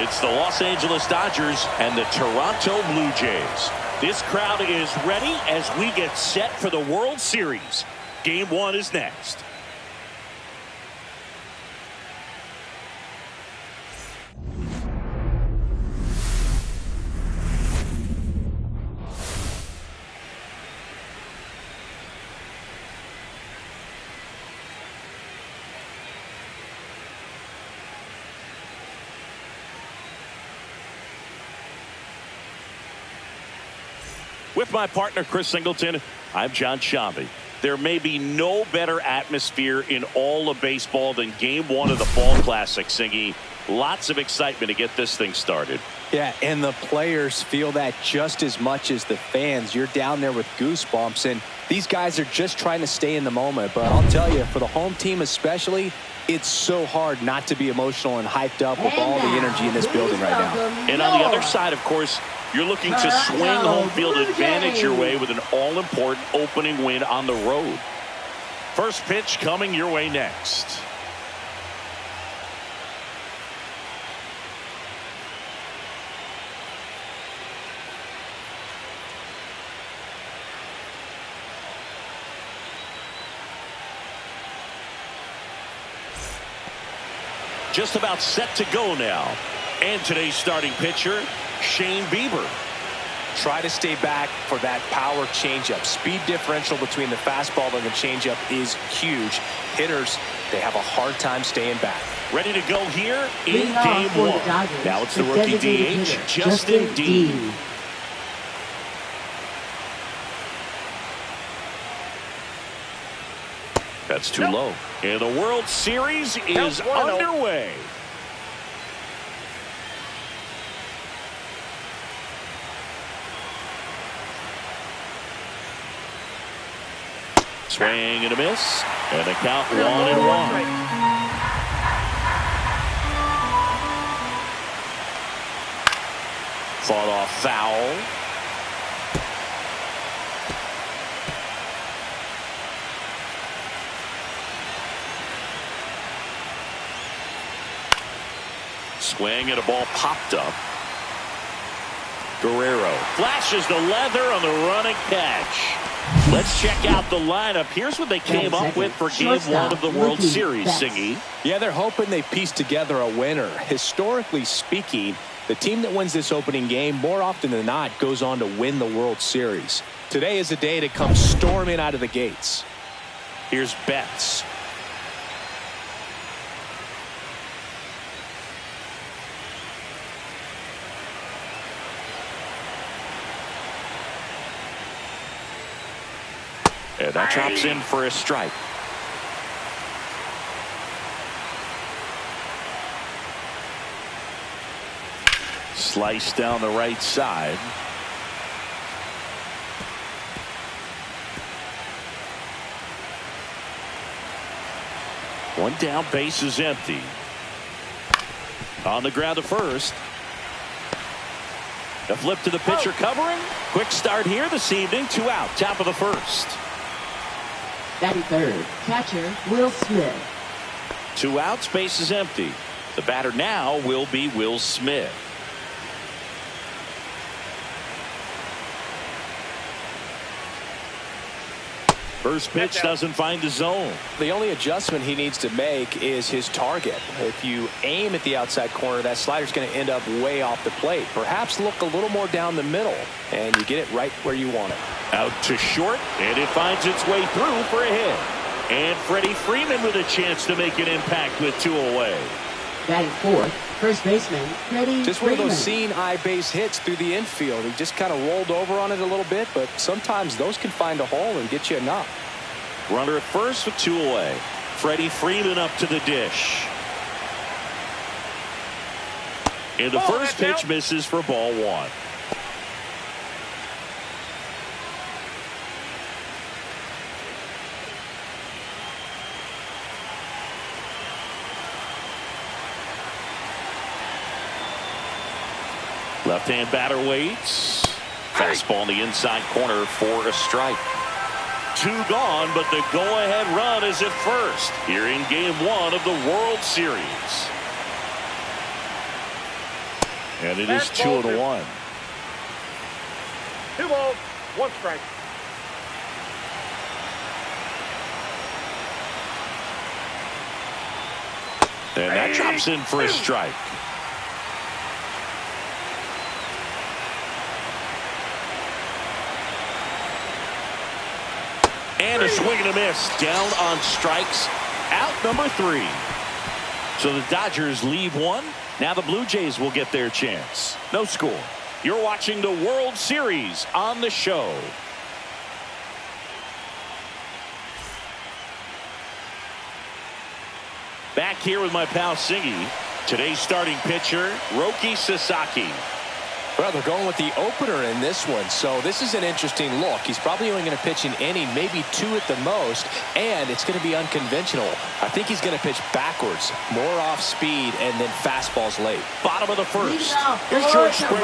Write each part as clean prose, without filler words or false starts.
It's the Los Angeles Dodgers and the Toronto Blue Jays. This crowd is ready as we get set for the World Series. Game 1 is next. With my partner, Chris Singleton, I'm John Shambi. There may be no better atmosphere in all of baseball than Game 1 of the Fall Classic, Singy. Lots of excitement to get this thing started. Yeah, and the players feel that just as much as the fans. You're down there with goosebumps, and these guys are just trying to stay in the moment. But I'll tell you, for the home team especially, it's so hard not to be emotional and hyped up with all the energy in this building right now. And on the other side, of course, you're looking to swing home field advantage your way with an all-important opening win on the road. First pitch coming your way next. Just about set to go now. And today's starting pitcher, Shane Bieber. Try to stay back for that power changeup. Speed differential between the fastball and the changeup is huge. Hitters, they have a hard time staying back. Ready to go here in Game 1. Now it's the rookie DH, Justin Dean. That's too low. And the World Series is underway. Swing and a miss, and the count 1-1. Fought off foul. Swing and a ball popped up. Guerrero flashes the leather on the running catch. Let's check out the lineup. Here's what they came up with for Game 1 of the World Series, Singy. Yeah, they're hoping they piece together a winner. Historically speaking, the team that wins this opening game more often than not goes on to win the World Series. Today is a day to come storming out of the gates. Here's Betts. And that drops in for a strike. Slice down the right side. One down, base is empty. On the ground to first. A flip to the pitcher covering. Quick start here this evening. 2 out, top of the first. Batting third, catcher Will Smith. 2 outs, base is empty. The batter now will be Will Smith. First pitch doesn't find the zone. The only adjustment he needs to make is his target. If you aim at the outside corner, that slider's going to end up way off the plate. Perhaps look a little more down the middle, and you get it right where you want it. Out to short, and it finds its way through for a hit. And Freddie Freeman with a chance to make an impact with 2 away. Batting fourth, first baseman Freddie Just Freeman. one of those seeing eye base hits through the infield. He just kind of rolled over on it a little bit, but sometimes those can find a hole and get you enough. Runner at first with 2 away. Freddie Freeman up to the dish. And the first pitch misses for ball 1. Left-hand batter waits. Fastball in the inside corner for a strike. 2 gone, but the go-ahead run is at first here in Game 1 of the World Series. And it is 2-1. 2 balls, 1 strike. And that drops in for a strike. And a swing and a miss. Down on strikes. Out number 3. So the Dodgers leave 1. Now the Blue Jays will get their chance. No score. You're watching the World Series on the show. Back here with my pal Singy. Today's starting pitcher, Roki Sasaki. Well, they're going with the opener in this one, so this is an interesting look. He's probably only going to pitch an inning, maybe 2 at the most, and it's going to be unconventional. I think he's going to pitch backwards, more off speed, and then fastballs late. Bottom of the first. Here's Here's George Springer.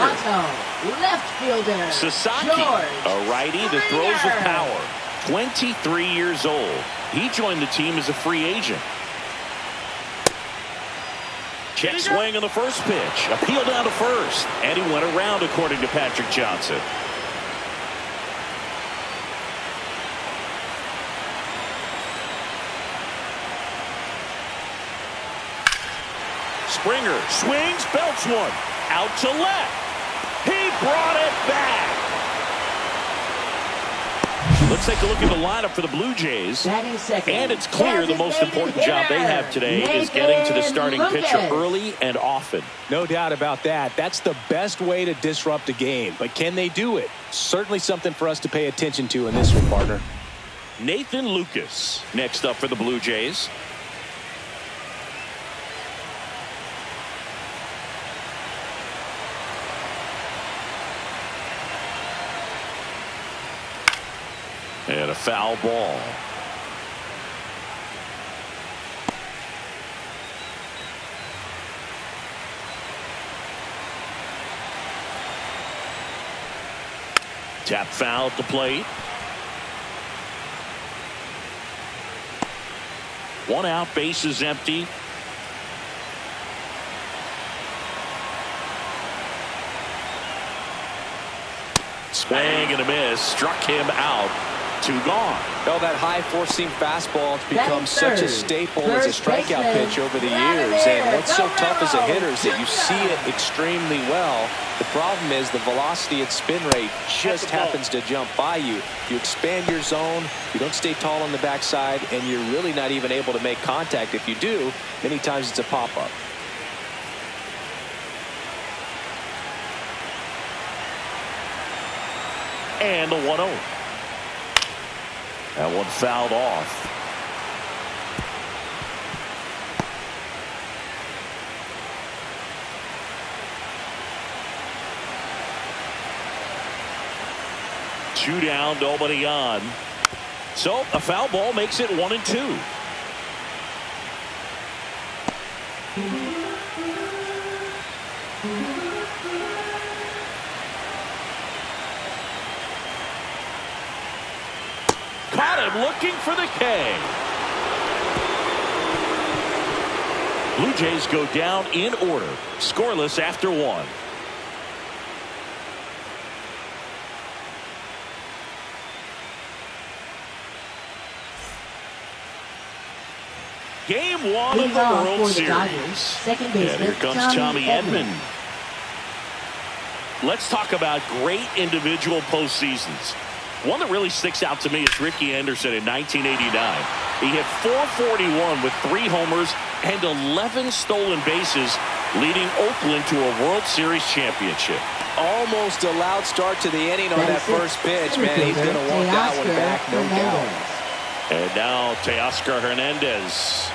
Left fielder. Sasaki, George a righty that throws with power. 23 years old. He joined the team as a free agent. Check swing on the first pitch. Appeal down to first. And he went around, according to Patrick Johnson. Springer swings, belts one. Out to left. He brought it back. Let's take a look at the lineup for the Blue Jays. And it's clear the most important job they have today is getting to the starting pitcher early and often. No doubt about that. That's the best way to disrupt a game. But can they do it? Certainly something for us to pay attention to in this one, partner. Nathan Lucas next up for the Blue Jays. And a foul ball. Tap foul at the plate. 1 out, bases empty. Swing and a miss. Struck him out. 2 gone. Well, that high four-seam fastball has become such a staple as a strikeout pitch over the years. And what's so tough as a hitter is that you see it extremely well. The problem is the velocity and spin rate just happens to jump by you. You expand your zone, you don't stay tall on the backside, and you're really not even able to make contact. If you do, many times it's a pop-up. And the 1-0. That one fouled off. Two down, nobody on. So a foul ball makes it 1-2. Caught him looking for the K. Blue Jays go down in order. Scoreless after 1. Game 1 of the World Series. Second And baseman, here comes Tommy Edman. Let's talk about great individual postseasons. One that really sticks out to me is Ricky Anderson in 1989. He hit .441 with 3 homers and 11 stolen bases, leading Oakland to a World Series championship. Almost a loud start to the inning on that first pitch. Man, he's going to want that one back, no doubt. And now Teoscar Hernandez.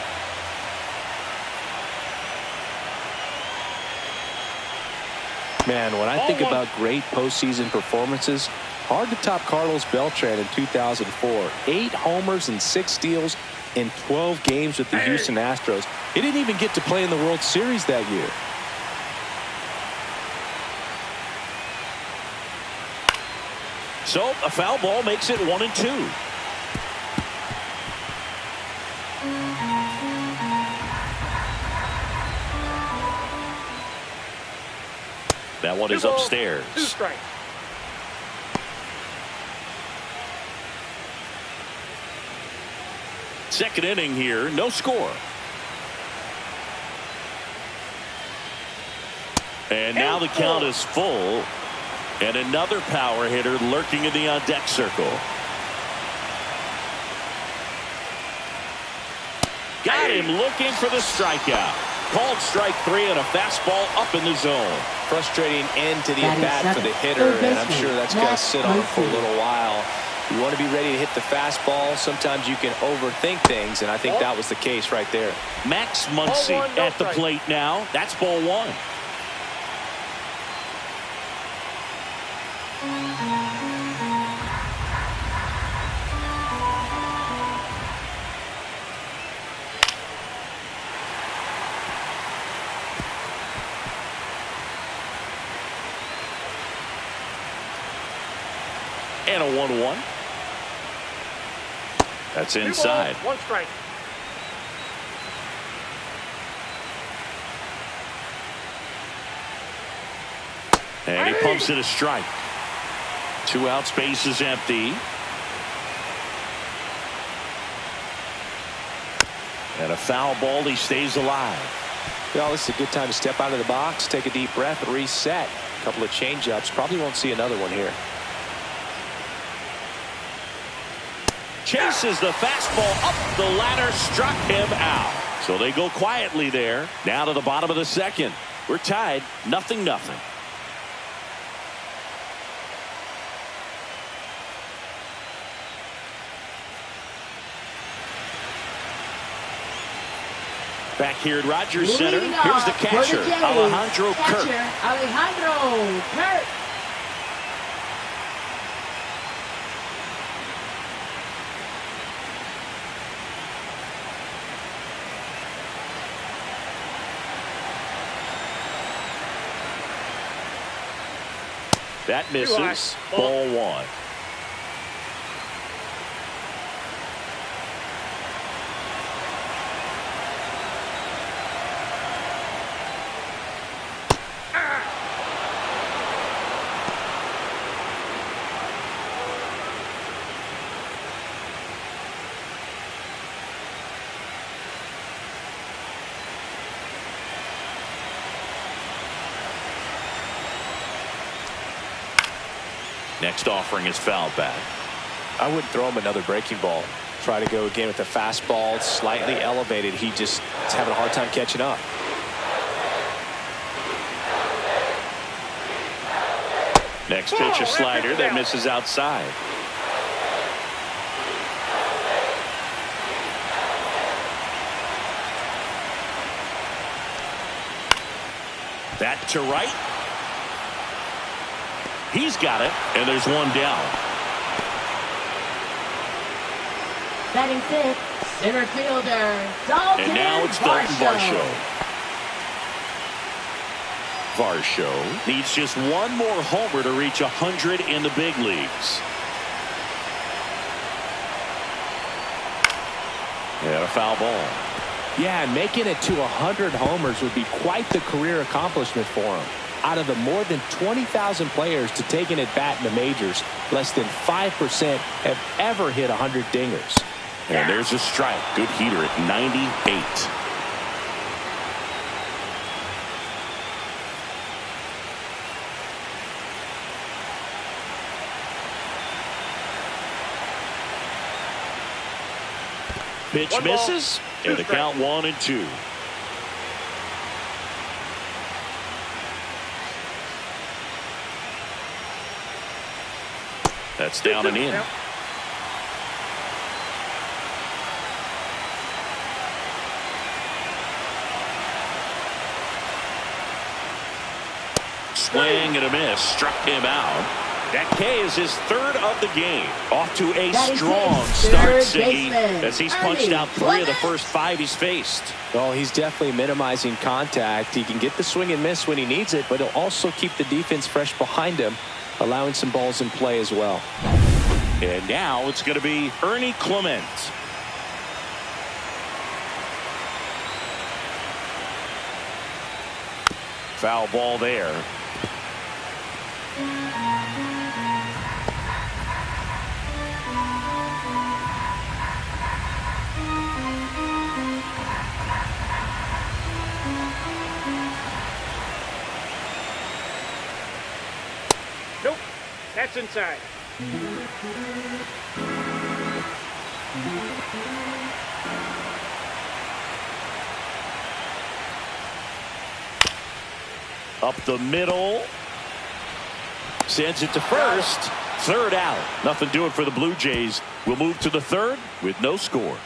Man, when I think about great postseason performances, hard to top Carlos Beltran in 2004. 8 homers and 6 steals in 12 games with the Houston Astros. He didn't even get to play in the World Series that year. So a foul ball makes it 1-2. That one is upstairs. 2 strikes. Second inning here, no score. And now the count is full. And another power hitter lurking in the on-deck circle. Got him looking for the strikeout. Called strike 3 and a fastball up in the zone. Frustrating end to the at-bat for the hitter, and I'm sure that's going to sit on for a little while. You want to be ready to hit the fastball. Sometimes you can overthink things, and I think that was the case right there. Max Muncy at the plate now. That's ball 1. And a 1-1. That's inside. 1 strike. And he pumps it a strike. 2 outs, base is empty. And a foul ball. He stays alive. Well, this is a good time to step out of the box, take a deep breath, reset. A couple of change-ups. Probably won't see another one here. Chases the fastball up the ladder, struck him out. So they go quietly there. Now to the bottom of the second. We're tied 0-0. Back here at Rogers Center, here's the catcher, Alejandro Kirk. Alejandro Kirk. That misses. Ball 1. Next offering is foul back. I wouldn't throw him another breaking ball. Try to go again with the fastball, slightly elevated. He just is having a hard time catching up. Next pitch, a slider that misses outside. That to right. He's got it, and there's one down. Batting 6th, center fielder, Dalton And now it's Dalton Varsho. Varsho needs just one more homer to reach 100 in the big leagues. And a foul ball. Yeah, and making it to 100 homers would be quite the career accomplishment for him. Out of the more than 20,000 players to take an at-bat in the majors, less than 5% have ever hit 100 dingers. And there's a strike. Good heater at 98. Pitch misses, and the count 1-2. That's down and in. Swing and a miss. Struck him out. That K is his 3rd of the game. Off to a strong start, Siggy, as he's punched out 3 of the first 5 he's faced. Well, he's definitely minimizing contact. He can get the swing and miss when he needs it, but he'll also keep the defense fresh behind him, allowing some balls in play as well. And now it's going to be Ernie Clement. Foul ball there. That's inside. Up the middle. Sends it to first. Third out. Nothing doing for the Blue Jays. We'll move to the third with no score.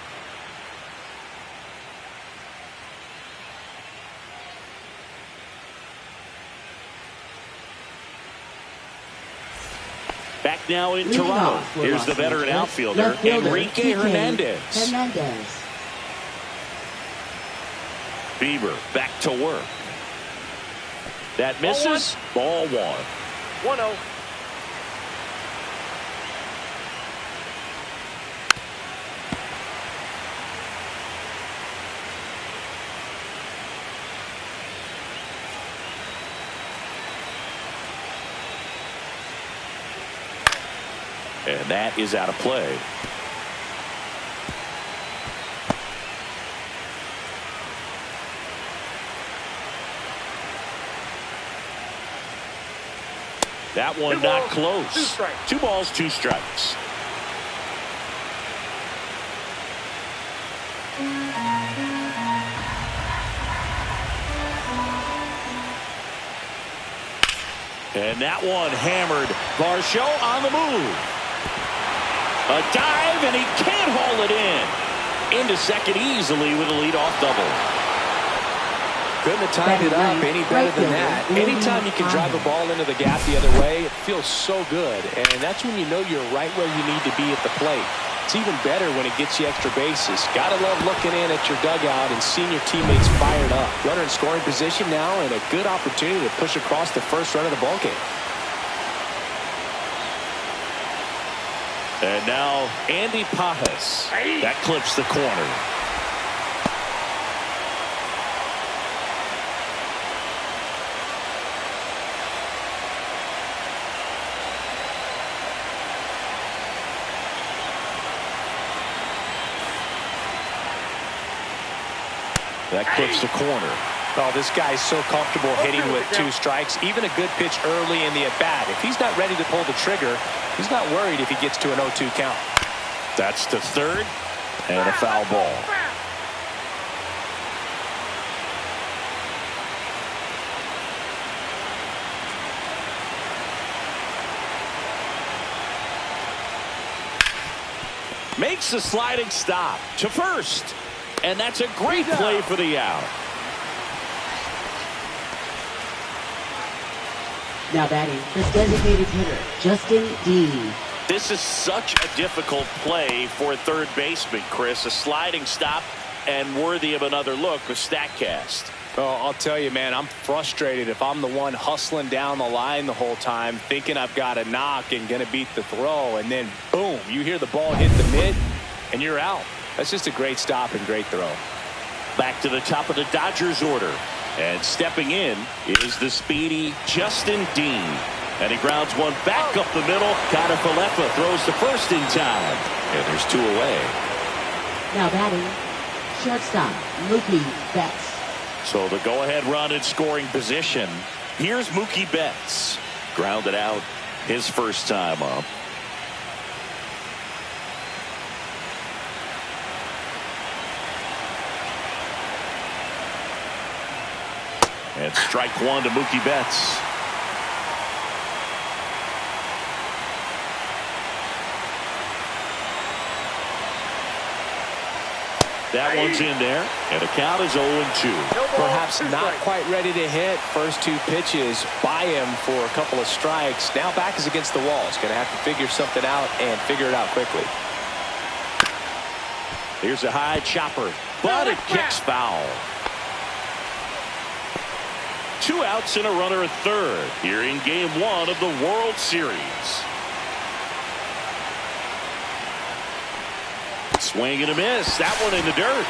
Back now in Toronto. Here's the veteran outfielder, Enrique Hernandez. Bieber back to work. That misses. Ball one. 1-0. And that is out of play. That one not close. 2 balls, 2 strikes. And that one hammered. Varsho on the move. A dive, and he can't haul it in. Into second easily with a leadoff double. Couldn't have tied it up any better than that. Anytime you can drive a ball into the gap the other way, it feels so good. And that's when you know you're right where you need to be at the plate. It's even better when it gets you extra bases. Gotta love looking in at your dugout and seeing your teammates fired up. Runner in scoring position now, and a good opportunity to push across the first run of the ballgame. And now Andy Pajas. That clips the corner. That clips the corner. Oh, this guy's so comfortable hitting with 2 strikes. Even a good pitch early in the at-bat. If he's not ready to pull the trigger, he's not worried if he gets to an 0-2 count. That's to third, and a foul ball. Makes a sliding stop to first. And that's a great play for the out. Now batting, the designated hitter, Justin Dean. This is such a difficult play for a third baseman, Chris. A sliding stop and worthy of another look with StatCast. Oh, I'll tell you, man, I'm frustrated if I'm the one hustling down the line the whole time, thinking I've got a knock and going to beat the throw, and then, boom, you hear the ball hit the mid, and you're out. That's just a great stop and great throw. Back to the top of the Dodgers order. And stepping in is the speedy Justin Dean. And he grounds one back up the middle. Falefa throws to first in time. And there's 2 away. Now batting, shortstop, Mookie Betts. So the go-ahead run in scoring position. Here's Mookie Betts. Grounded out his first time up. And strike 1 to Mookie Betts. That one's in there, and the count is 0-2. Perhaps not quite ready to hit. First 2 pitches by him for a couple of strikes. Now back is against the wall. He's going to have to figure something out and figure it out quickly. Here's a high chopper, but it kicks foul. 2 outs and a runner at third here in Game 1 of the World Series. Swing and a miss. That one in the dirt.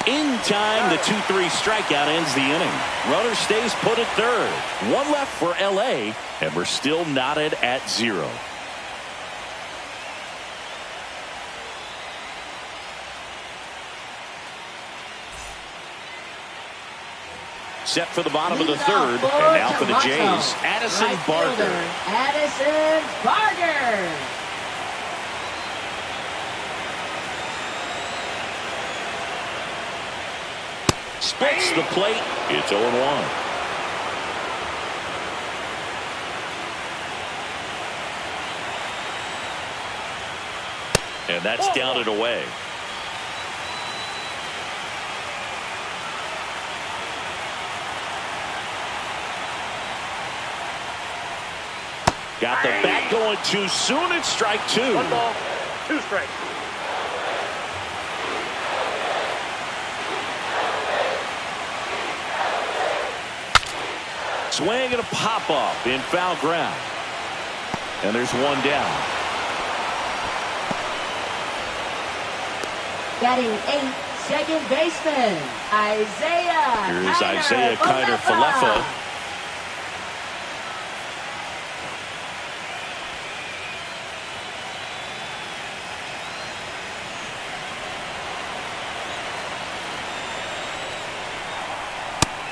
In time, the 2-3 strikeout ends the inning. Runner stays put at third. 1 left for LA, and we're still knotted at 0. Set for the bottom of the third. And now for the Jays, Addison Barger. Addison Barger. Splits the plate. It's 0-1. And that's down and away. Got the bat going too soon. It's strike 2. 1 ball, 2 strikes. Swing and a pop-up in foul ground. And there's 1 down. Batting 8th, second baseman, Isaiah. Here's Isaiah Kiner-Falefa.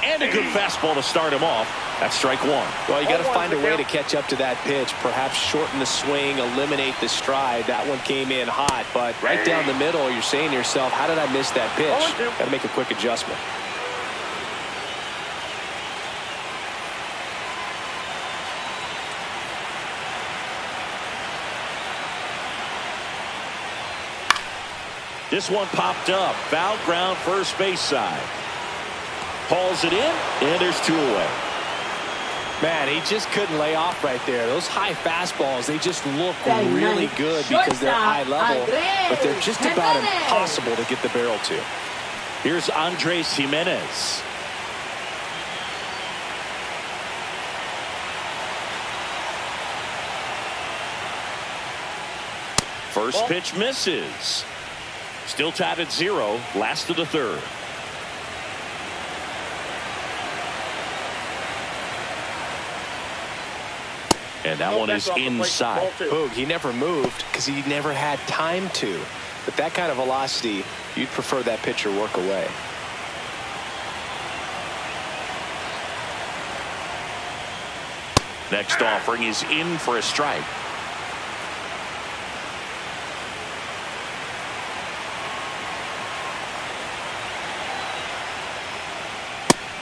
And a good fastball to start him off. That's strike 1. Well, you got to find a way to catch up to that pitch. Perhaps shorten the swing, eliminate the stride. That one came in hot, but right down the middle, you're saying to yourself, how did I miss that pitch? Got to make a quick adjustment. This one popped up. Foul ground, first base side. Hauls it in, and there's 2 away. Man, he just couldn't lay off right there. Those high fastballs, they just look really good because they're high level, but they're just about impossible to get the barrel to. Here's Andres Jimenez. First pitch misses. Still tied at 0, last of the third. And that one is inside. Boog, he never moved because he never had time to. But that kind of velocity, you'd prefer that pitcher work away. Next offering is in for a strike.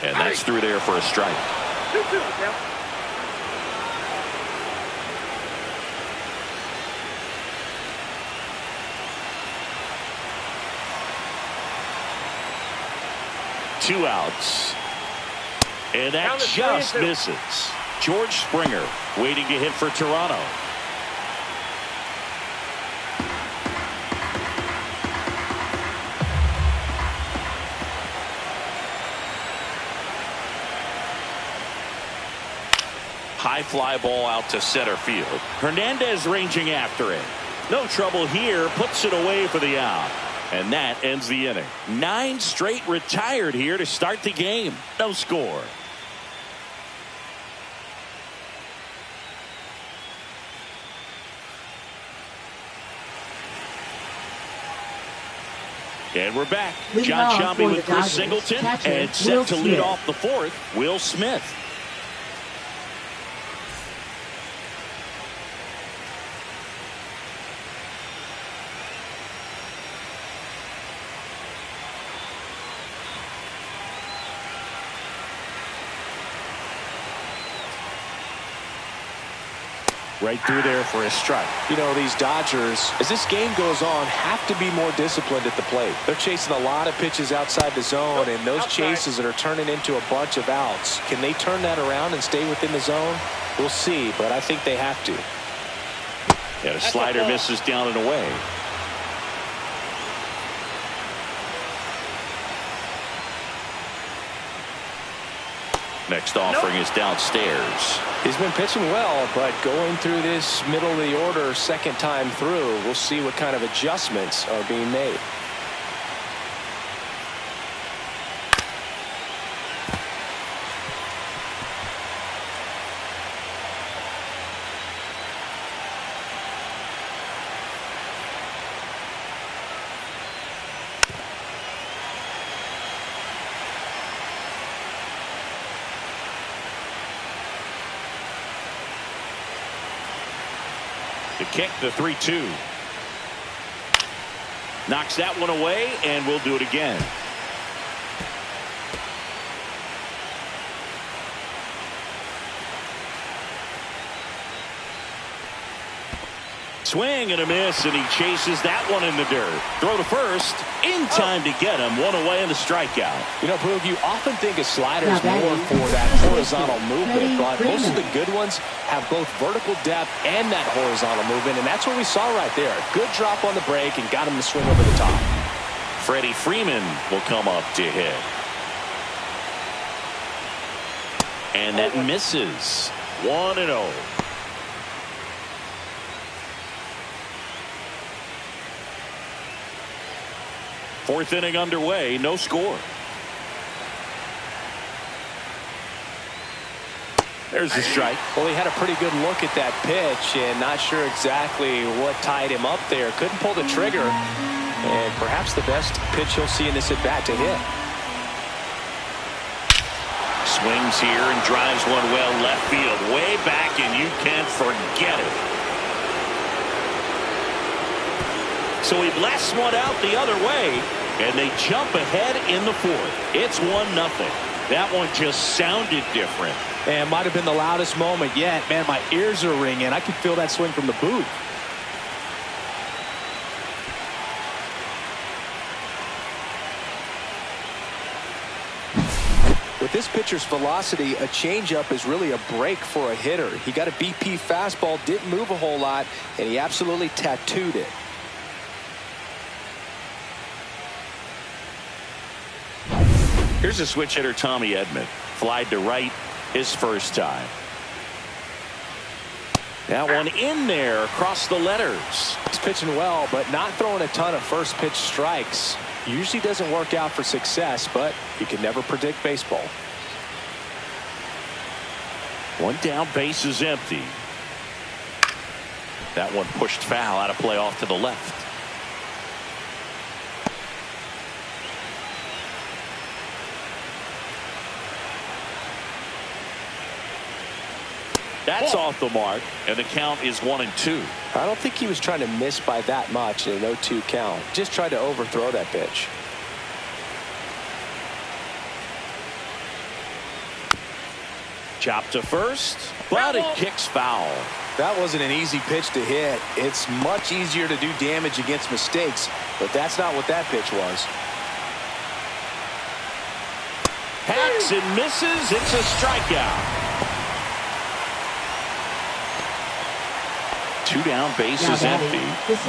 And that's through there for a strike. 2-2 now. Two outs. And that just misses. George Springer waiting to hit for Toronto. High fly ball out to center field. Hernandez ranging after it. No trouble here. Puts it away for the out. And that ends the inning. 9 straight retired here to start the game. No score. And we're back. John Shambi with Chris Singleton. And set to lead off the 4th, Will Smith. Right through there for a strike. You know, these Dodgers, as this game goes on, have to be more disciplined at the plate. They're chasing a lot of pitches outside the zone, and those chases that are turning into a bunch of outs. Can they turn that around and stay within the zone? We'll see, but I think they have to. And a slider misses down and away. Next offering is downstairs. He's been pitching well, but going through this middle of the order second time through, we'll see what kind of adjustments are being made. The kick, the 3-2. Knocks that one away, and we'll do it again. Swing and a miss, and he chases that one in the dirt. Throw to first, in time to get him. One away in the strikeout. You know, Boog, you often think a slider is more for that horizontal movement, but most of the good ones have both vertical depth and that horizontal movement, and that's what we saw right there. Good drop on the break and got him to swing over the top. Freddie Freeman will come up to hit. And that misses. 1-0. Fourth inning underway, no score. There's the strike. Well, he had a pretty good look at that pitch and not sure exactly what tied him up there. Couldn't pull the trigger, and perhaps the best pitch he'll see in this at-bat to hit. Swings here and drives one well left field, way back, and you can't forget it. So he blasts one out the other way, and they jump ahead in the fourth. It's 1-0. That one just sounded different. And might have been the loudest moment yet. Man, my ears are ringing. I can feel that swing from the booth. With this pitcher's velocity, a changeup is really a break for a hitter. He got a BP fastball, didn't move a whole lot, and he absolutely tattooed it. Here's a switch hitter, Tommy Edman. Flied to right his first time. That one in there across the letters. He's pitching well, but not throwing a ton of first pitch strikes. Usually doesn't work out for success, but you can never predict baseball. One down, base is empty. That one pushed foul, out of play off to the left. That's off the mark, and the count is 1-2. I don't think he was trying to miss by that much in an 0-2 count. Just tried to overthrow that pitch. Chop to first, but it kicks foul. That wasn't an easy pitch to hit. It's much easier to do damage against mistakes, but that's not what that pitch was. Hacks and misses. It's a strikeout. Two down, base is empty.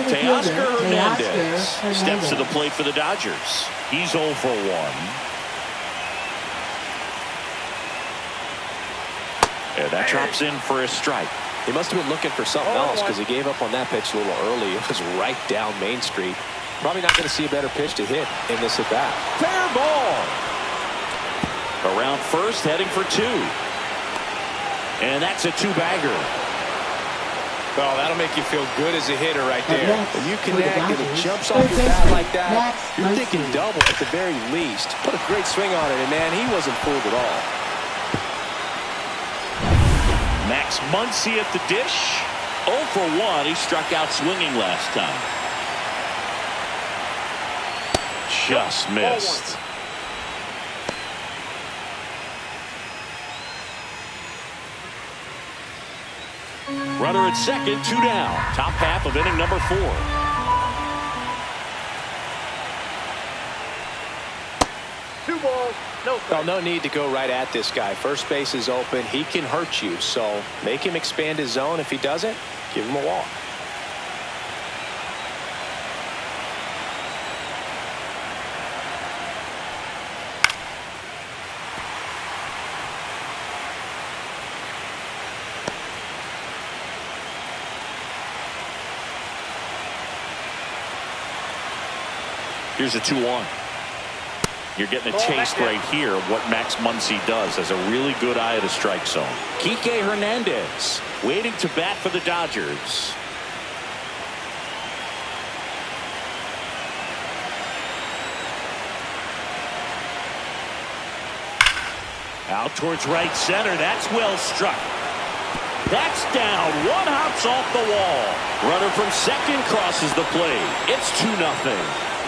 Teoscar Hernandez steps to the plate for the Dodgers. He's 0 for 1. And that drops in for a strike. He must have been looking for something else because he gave up on that pitch a little early. It was right down Main Street. Probably not going to see a better pitch to hit in this at bat. Fair ball. Around first, heading for 2. And that's a 2-bagger. Well, that'll make you feel good as a hitter right there. When you connect and it jumps off your bat like that, you're thinking double at the very least. Put a great swing on it, and man, he wasn't fooled at all. Max Muncy at the dish. 0 for 1. He struck out swinging last time. Just missed. Runner at second, 2 down. Top half of inning number 4. Two balls, no strikes. Well, no need to go right at this guy. First base is open. He can hurt you, so make him expand his zone. If he doesn't, give him a walk. Here's a 2-1. You're getting a taste right here of what Max Muncy does. Has a really good eye at the strike zone. Kike Hernandez waiting to bat for the Dodgers. Out towards right center. That's well struck. That's down. One hops off the wall. Runner from second crosses the plate. It's 2-0.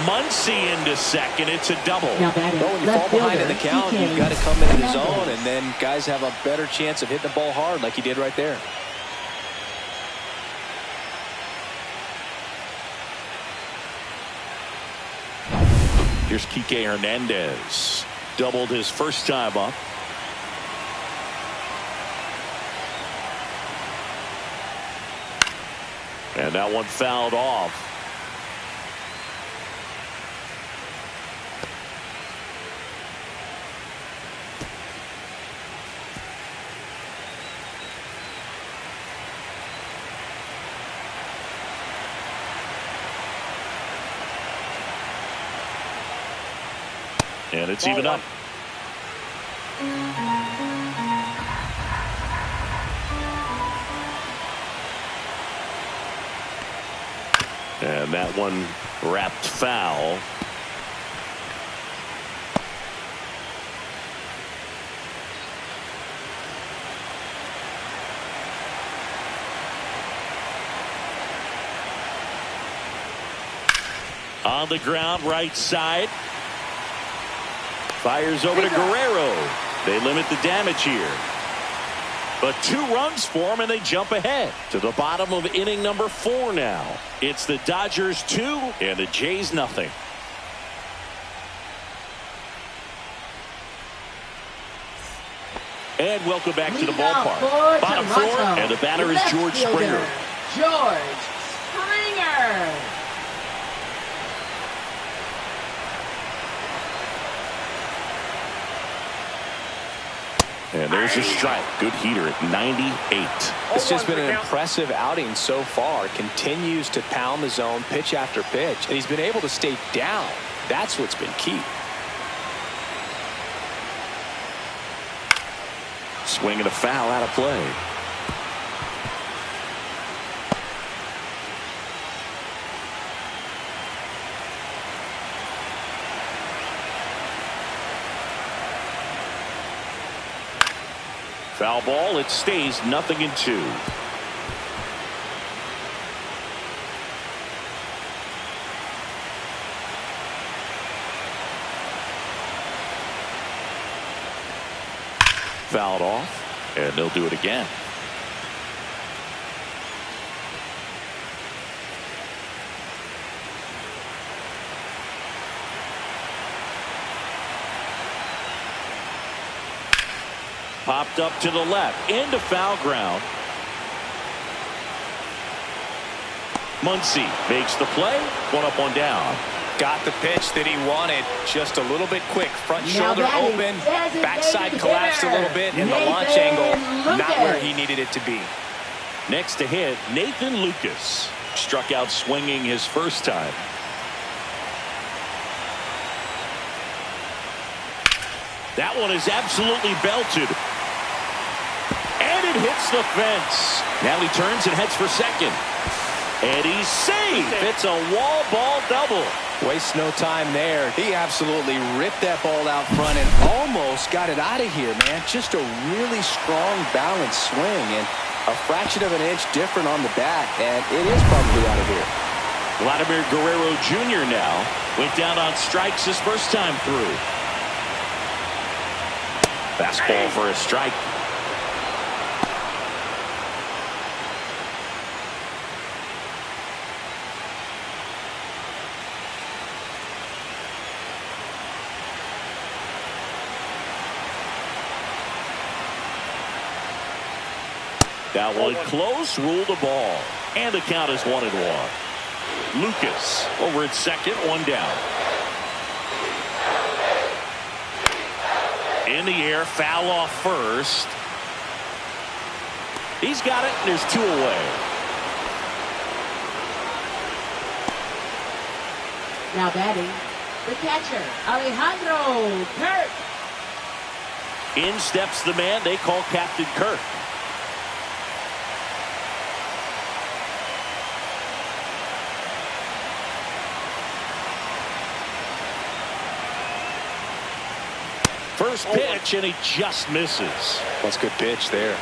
Muncy into second. It's a double. Now batting, Well, when you left fall behind in fielder, the count, TK you've got to come into the Hernandez. zone, and then guys have a better chance of hitting the ball hard like he did right there. Here's TK Hernandez. Doubled his first time up. And that one fouled off. And it's even up. And that one wrapped foul. On the ground, right side. Fires over to Guerrero. They limit the damage here. But 2 runs for them, and they jump ahead to the bottom of inning number 4 now. It's the Dodgers 2 and the Jays nothing. And welcome back to the ballpark. Bottom 4, and the batter is George Springer. George Springer. And there's a strike. Good heater at 98. It's just been an impressive outing so far. Continues to pound the zone pitch after pitch. And he's been able to stay down. That's what's been key. Swing and a foul out of play. Foul ball. It stays 0-2. Fouled off, and they'll do it again. Popped up to the left, into foul ground. Muncy makes the play. One up, one down. Got the pitch that he wanted, just a little bit quick. Front Now shoulder batting, open, designated backside hitter, collapsed a little bit, and the launch Nathan angle not where Lucas. he needed it to be. Next to hit, Nathan Lucas. Struck out swinging his first time. That one is absolutely belted. And it hits the fence. Now he turns and heads for second. And he's safe. It's a wall ball double. Wastes no time there. He absolutely ripped that ball out front and almost got it out of here, man. Just a really strong, balanced swing, and a fraction of an inch different on the bat, and it is probably out of here. Vladimir Guerrero Jr. now went down on strikes his first time through. Fastball for a strike. That one close, ruled the ball. And the count is 1-1. Lucas over at second, one down. In the air, foul off first. He's got it, and there's 2 away. Now batting, the catcher, Alejandro Kirk. In steps the man they call Captain Kirk. First pitch, and he just misses. That's a good pitch there.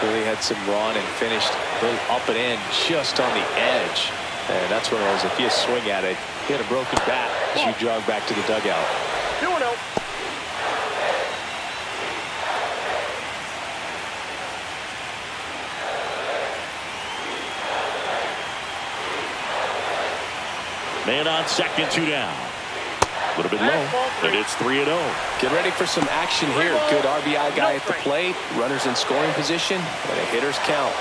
Really had some run and finished a little up and in just on the edge. And that's one of those, if you swing at it, you get a broken bat as you jog back to the dugout. 2-0. Man on second, 2 down. A little bit low, but it's 3-0. Get ready for some action here. Good RBI guy at the plate. Runners in scoring position, and a hitter's count.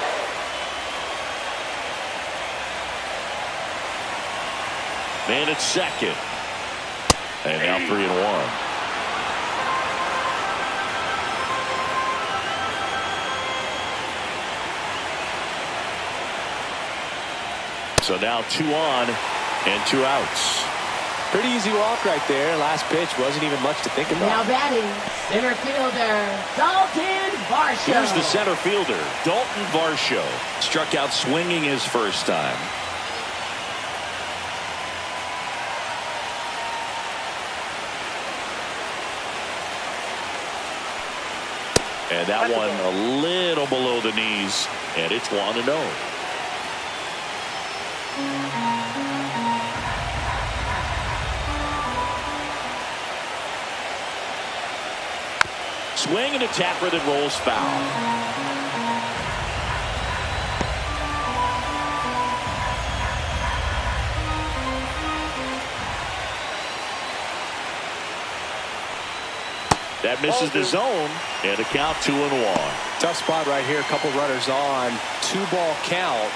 Man at second. And now 3-1. So now 2 on and 2 outs. Pretty easy walk right there. Last pitch wasn't even much to think about. Now batting, center fielder, Dalton Varsho. Here's the center fielder, Dalton Varsho. Struck out swinging his first time. And that one a little below the knees, and it's 1-0. Swing and a tapper that rolls foul. That misses the zone, and a count 2-1. Tough spot right here. A couple runners on. 2-ball count.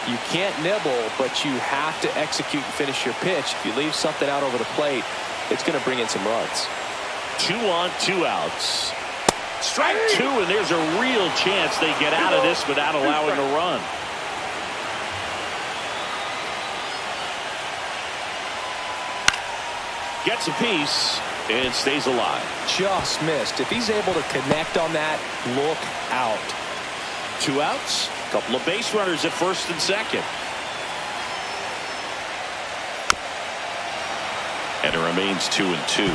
You can't nibble, but you have to execute and finish your pitch. If you leave something out over the plate, it's going to bring in some runs. 2 on, 2 outs. Strike 2, and there's a real chance they get out of this without allowing a run. Gets a piece and stays alive. Just missed. If he's able to connect on that, look out. 2 outs. A couple of base runners at first and second. And it remains 2-2.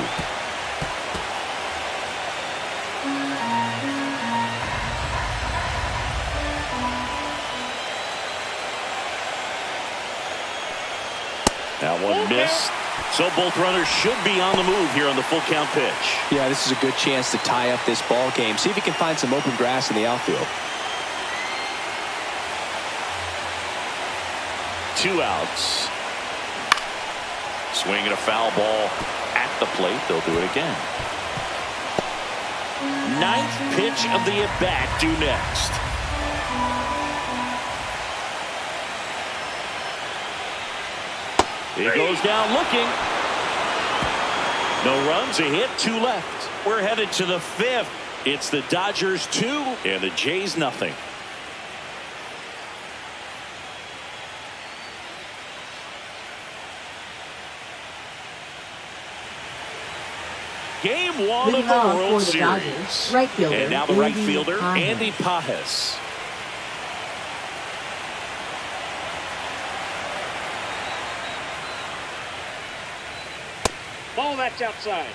That one missed. So both runners should be on the move here on the full count pitch. Yeah, this is a good chance to tie up this ball game. See if he can find some open grass in the outfield. 2 outs. Swinging a foul ball at the plate. They'll do it again. 9th pitch of the at-bat due next. He goes down looking. No runs, a hit, 2 left. We're headed to the 5th. It's the Dodgers 2 and the Jays nothing. Game 1 of the World Series. Dodgers, right fielder, and now the right Andy fielder, Pajes. Andy Pajes. Ball that's outside.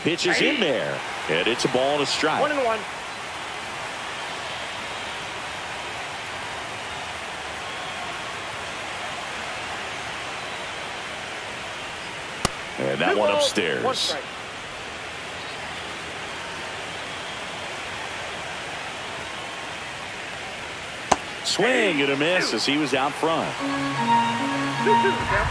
Pitch is in there, and it's a ball and a strike. 1-1. And that one upstairs. 1 strike. Swing and a miss as he was out front. 2-2 count.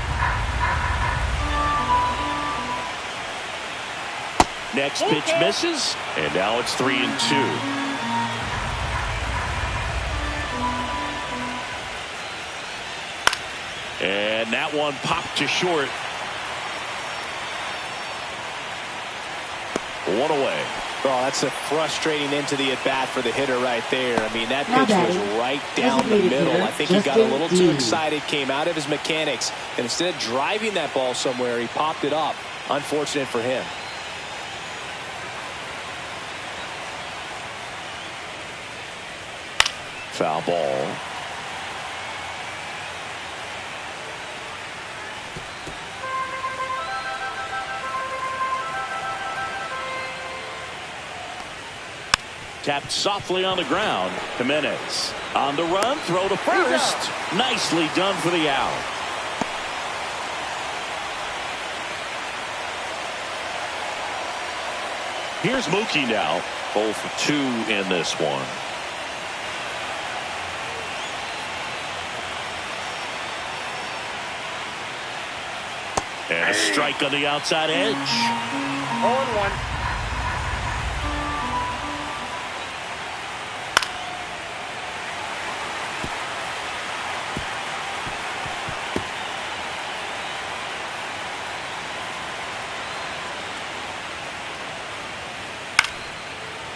Next pitch misses, and now it's 3-2. And that one popped to short. 1 away. Oh, that's a frustrating into the at-bat for the hitter right there. I mean, that Now pitch was batting, right down the designated middle. hitter, I think he got a little too Justin excited, came out of his mechanics, and instead of driving that ball somewhere, he popped it up. Unfortunate for him. Foul ball. Tapped softly on the ground. Jimenez on the run. Throw to first. Nicely done for the out. Here's Mookie now. 0 for 2 in this one. And a strike on the outside edge. 0-1.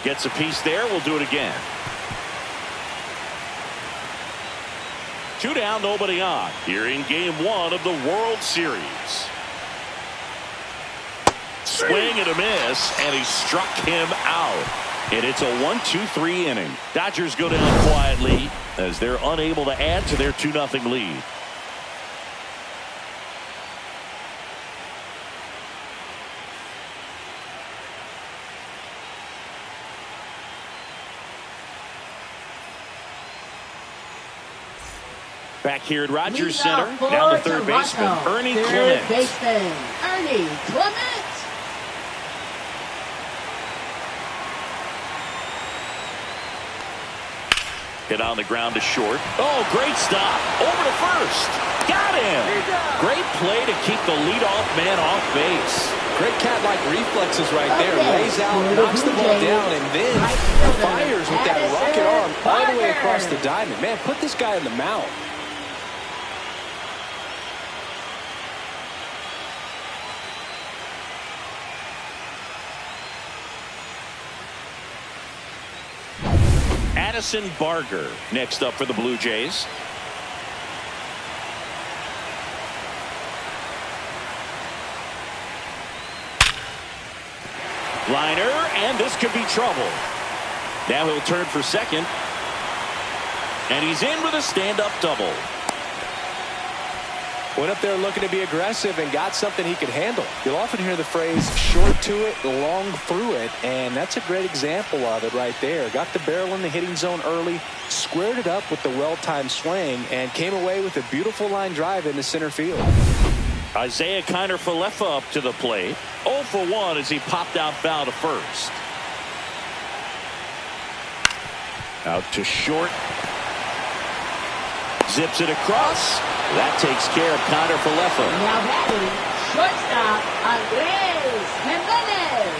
Gets a piece there. We'll do it again. 2 down, nobody on. Here in game 1 of the World Series. Swing and a miss, and he struck him out. And it's a 1-2-3 inning. Dodgers go down quietly as they're unable to add to their 2-0 lead. Back here at Rogers Center, down to third baseman, Ernie Clement. Ernie Clement. Hit on the ground to short. Oh, great stop. Over to first. Got him. Great play to keep the leadoff man off base. Great cat-like reflexes right there. Lays out, knocks the ball down, and then fires with that rocket arm all the way across the diamond. Man, put this guy in the mount. Addison Barger next up for the Blue Jays. Liner, and this could be trouble. Now he'll turn for second. And he's in with a stand-up double. Went up there looking to be aggressive and got something he could handle. You'll often hear the phrase short to it, long through it, and that's a great example of it right there. Got the barrel in the hitting zone early, squared it up with the well-timed swing, and came away with a beautiful line drive into center field. Isaiah Kiner-Falefa up to the plate. 0 for 1 as he popped out foul to first. Out to short. Zips it across. That takes care of Kiner-Falefa. Now batting, shortstop, Andres Jimenez.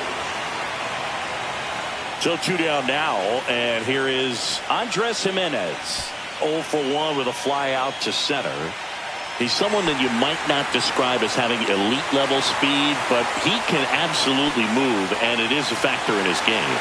So 2 down now, and here is Andres Jimenez. 0 for 1 with a fly out to center. He's someone that you might not describe as having elite level speed, but he can absolutely move, and it is a factor in his game.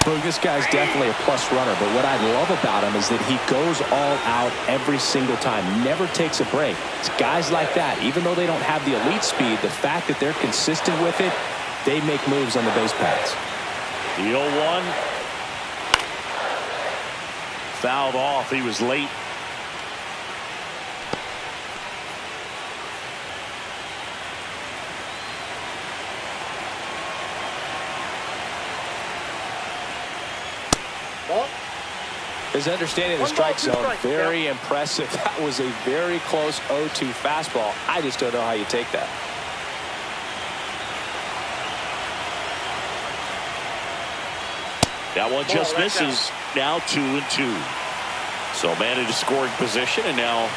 Look, this guy's definitely a plus runner, but what I love about him is that he goes all out every single time, never takes a break. It's guys like that, even though they don't have the elite speed, the fact that they're consistent with it, they make moves on the base paths. The 0-1. Fouled off. He was late. His understanding of the strike zone, very impressive. That was a very close 0-2 fastball. I just don't know how you take that. That one just misses. Now 2-2. So man into scoring position, and now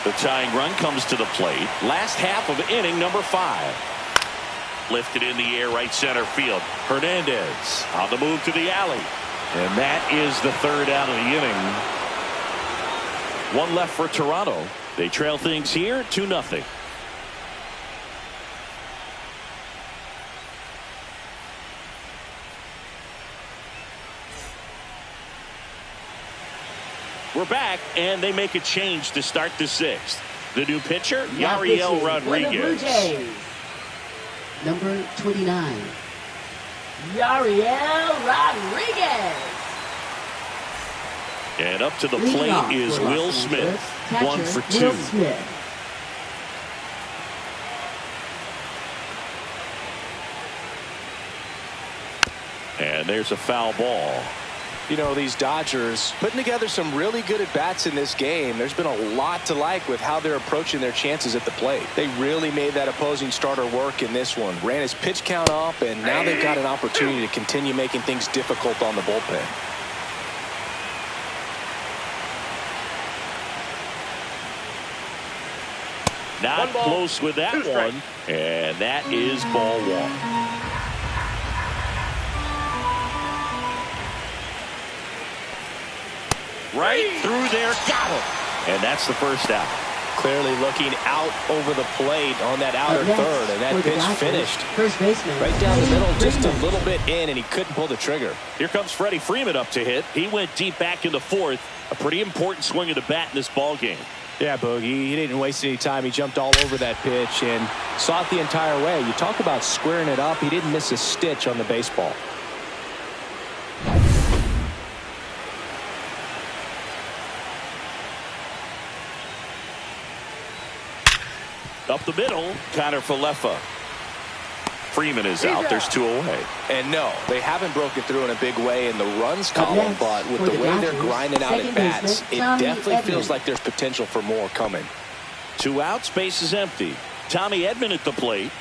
the tying run comes to the plate. Last half of inning number 5. Lifted in the air, right center field. Hernandez on the move to the alley. And that is the 3rd out of the inning. 1 left for Toronto. They trail things here 2-0. We're back, and they make a change to start the 6th. The new pitcher, Yariel Rodriguez. Number 29. Yariel Rodriguez. And up to the plate is Will Smith. 1 for 2. And there's a foul ball. You know, these Dodgers putting together some really good at-bats in this game. There's been a lot to like with how they're approaching their chances at the plate. They really made that opposing starter work in this one. Ran his pitch count up, and now they've got an opportunity to continue making things difficult on the bullpen. Not close with that one, and that is ball one. Right through there, got him. And that's the first out. Clearly looking out over the plate on that outer third, and that pitch finished. First baseman. Right down the middle, just a little bit in, and he couldn't pull the trigger. Here comes Freddie Freeman up to hit. He went deep back in the fourth. A pretty important swing of the bat in this ball game. Yeah, Boogie, he didn't waste any time. He jumped all over that pitch and saw it the entire way. You talk about squaring it up. He didn't miss a stitch on the baseball. Up the middle, Connor Falefa. Freeman is out. There's two away. And no, they haven't broken through in a big way in the runs column, but with the way they're grinding out at bats, it definitely feels like there's potential for more coming. 2 outs, base is empty. Tommy Edman at the plate.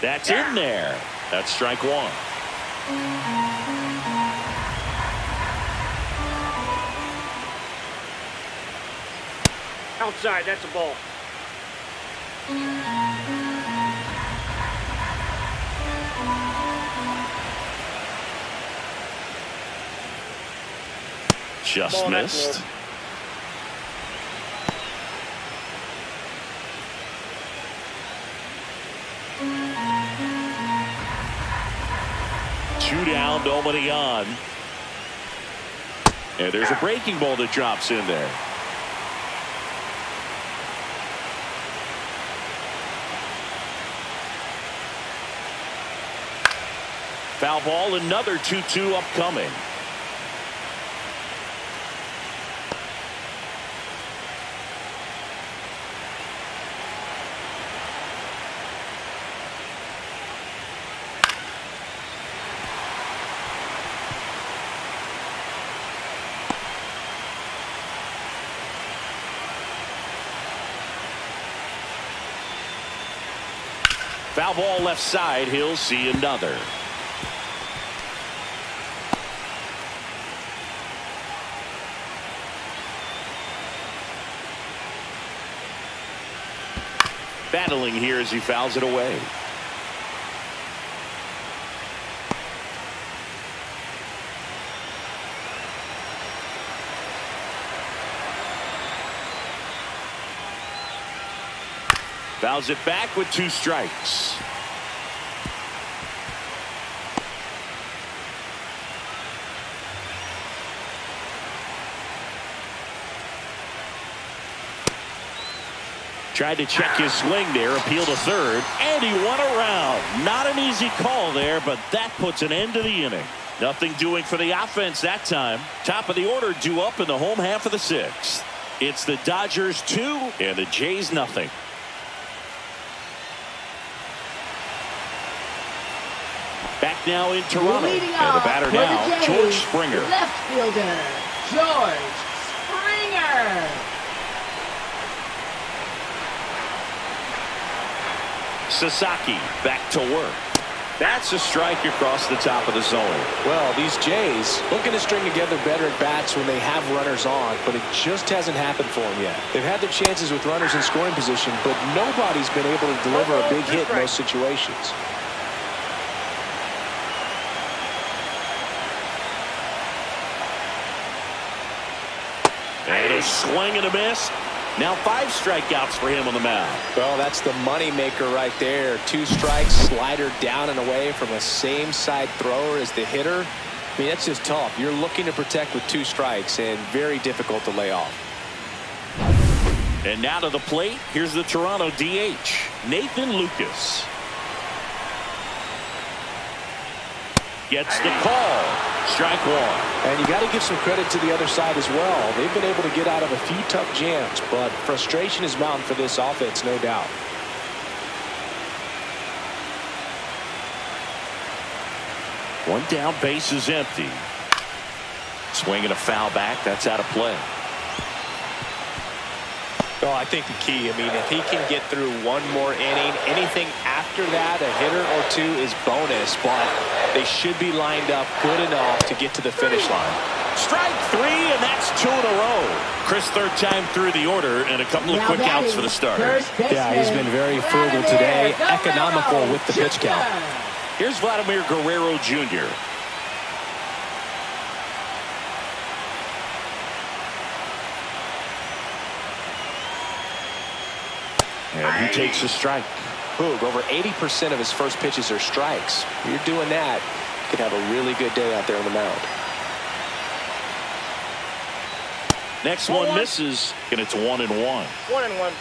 That's in there. That's strike one. Outside, that's a ball. Just missed. Two down, nobody on. And there's a breaking ball that drops in there. Foul ball, another 2-2 upcoming. Foul ball left side. He'll see another. Battling here as he fouls it away. Fouls it back with 2 strikes. Tried to check his swing there, appeal to third, and he won around. Not an easy call there, but that puts an end to the inning. Nothing doing for the offense that time. Top of the order due up in the home half of the 6th. It's the Dodgers 2 and the Jays nothing. Back now in Toronto, and the batter now, George Springer. Left fielder, George Springer. Sasaki back to work. That's a strike across the top of the zone. Well, these Jays looking to string together better at bats when they have runners on, but it just hasn't happened for them yet. They've had their chances with runners in scoring position, but nobody's been able to deliver a big hit in those situations. And a swing and a miss. Now 5 strikeouts for him on the mound. Well, that's the money maker right there. 2 strikes, slider down and away from a same side thrower as the hitter. I mean, that's just tough. You're looking to protect with 2 strikes and very difficult to lay off. And now to the plate, here's the Toronto DH, Nathan Lucas. gets the call. Strike one. And you got to give some credit to the other side as well. They've been able to get out of a few tough jams, but frustration is mounting for this offense, no doubt. One down, base is empty. Swinging a foul back. That's out of play. Oh, I think the key, I mean, if he can get through one more inning, anything after that, a hitter or two is bonus, but they should be lined up good enough to get to the finish line. Strike three, and that's 2 in a row. Chris, third time through the order, and a couple of quick outs for the starter. Yeah, he's been very frugal today, economical with the pitch count. Here's Vladimir Guerrero Jr. And he takes a strike. Boog, over 80% of his first pitches are strikes. You're doing that, you could have a really good day out there on the mound. Next one misses, and it's 1-1. 1-1.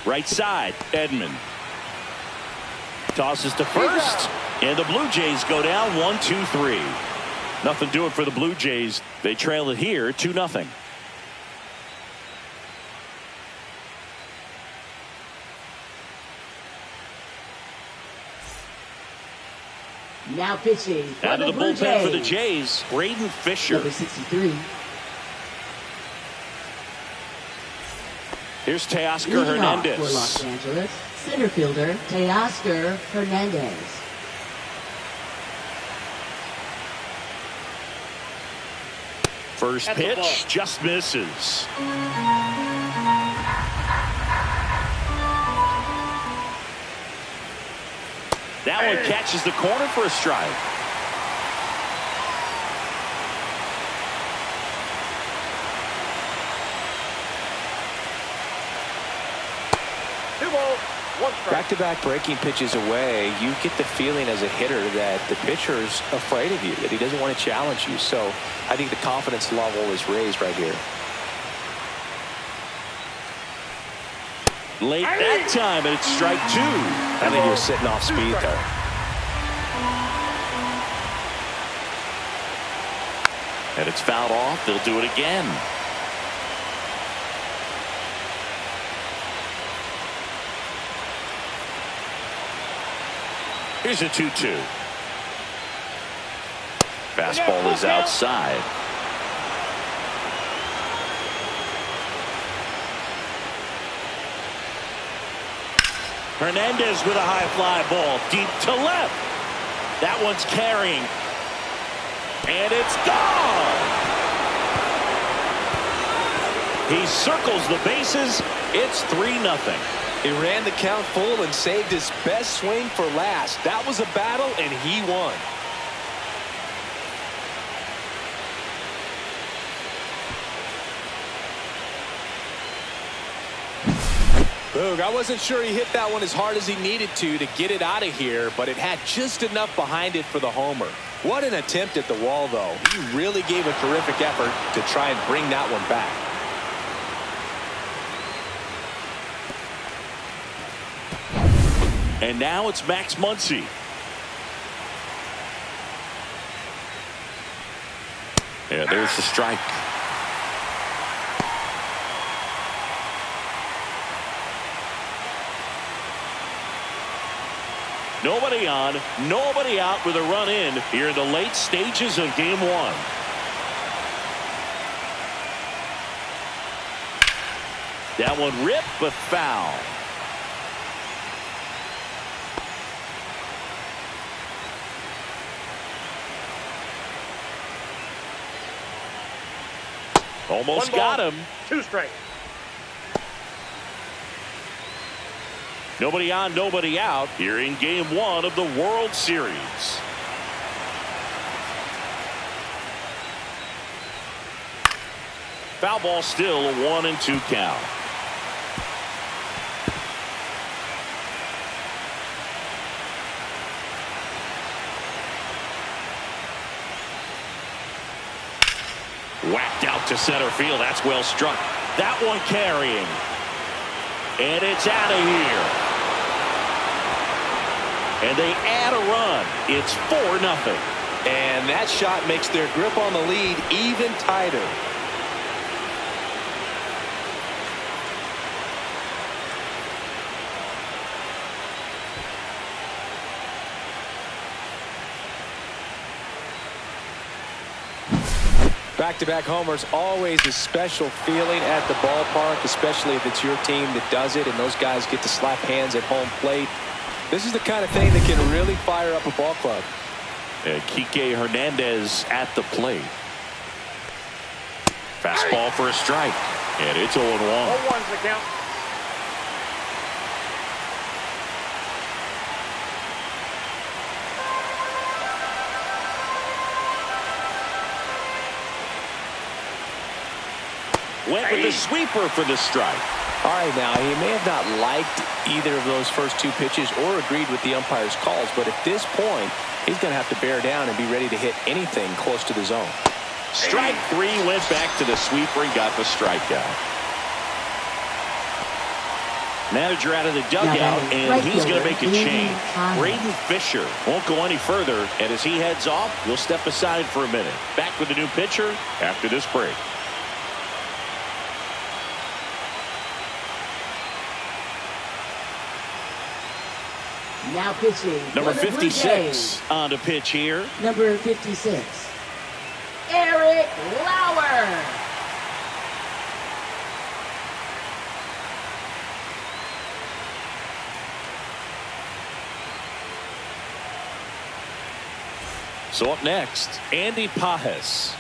Right side, Edman. Tosses to first, and the Blue Jays go down 1-2-3. Nothing doing for the Blue Jays. They trail it here 2-0. Now pitching for Out of the Blue bullpen for the Jays. Jays, Braden Fisher. Number 63. Here's Teoscar Leading off Hernandez. for Los Angeles, center fielder Teoscar Hernandez. First pitch just misses. That one catches the corner for a strike. Back-to-back breaking pitches away, you get the feeling as a hitter that the pitcher's afraid of you, that he doesn't want to challenge you. So I think the confidence level is raised right here. Late that time, and it's strike 2. I think he was sitting off speed there. And it's fouled off. They'll do it again. Here's a 2-2. Fastball is outside. Hernandez with a high fly ball deep to left. That one's carrying. And it's gone. He circles the bases. It's 3-0. He ran the count full and saved his best swing for last. That was a battle, and he won. Boog, I wasn't sure he hit that one as hard as he needed to get it out of here, but it had just enough behind it for the homer. What an attempt at the wall, though. He really gave a terrific effort to try and bring that one back. And now it's Max Muncy. Yeah, there's the strike. Nobody on, nobody out with a run in here in the late stages of game 1. That one ripped, but foul. Almost got him. 2 strikes. Nobody on, nobody out here in game 1 of the World Series. Foul ball, still a 1-2 count. Whacked out to center field. That's well struck. That one carrying. And it's out of here. And they add a run. It's 4-0. And that shot makes their grip on the lead even tighter. Back-to-back homers, always a special feeling at the ballpark, especially if it's your team that does it and those guys get to slap hands at home plate. This is the kind of thing that can really fire up a ball club. Kike Hernandez at the plate. Fastball for a strike. And it's 0-1. 0-1's the count. Went with the sweeper for the strike. All right, now, he may have not liked either of those first two pitches or agreed with the umpire's calls, but at this point, he's going to have to bear down and be ready to hit anything close to the zone. Strike three, went back to the sweeper and got the strikeout. Manager out of the dugout, and he's going to make a change. Braden Fisher won't go any further, and as he heads off, we'll step aside for a minute. Back with the new pitcher after this break. Now pitching. Number 56 on the pitch here. Number 56, Eric Lauer. So up next, Andy Pajes.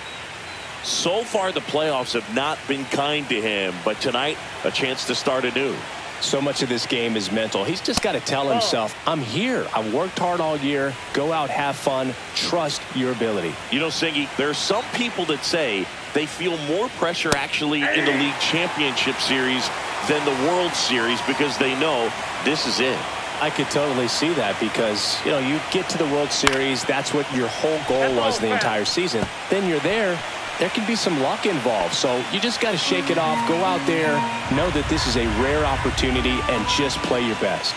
So far, the playoffs have not been kind to him, but tonight, a chance to start anew. So much of this game is mental. He's just got to tell himself, I'm here. I've worked hard all year. Go out, have fun. Trust your ability. You know, Singy, there are some people that say they feel more pressure actually in the league championship series than the World Series because they know this is it. I could totally see that because, you know, you get to the World Series. That's what your whole goal was the entire season. Then you're there. There can be some luck involved, so you just got to shake it off, go out there, know that this is a rare opportunity, and just play your best.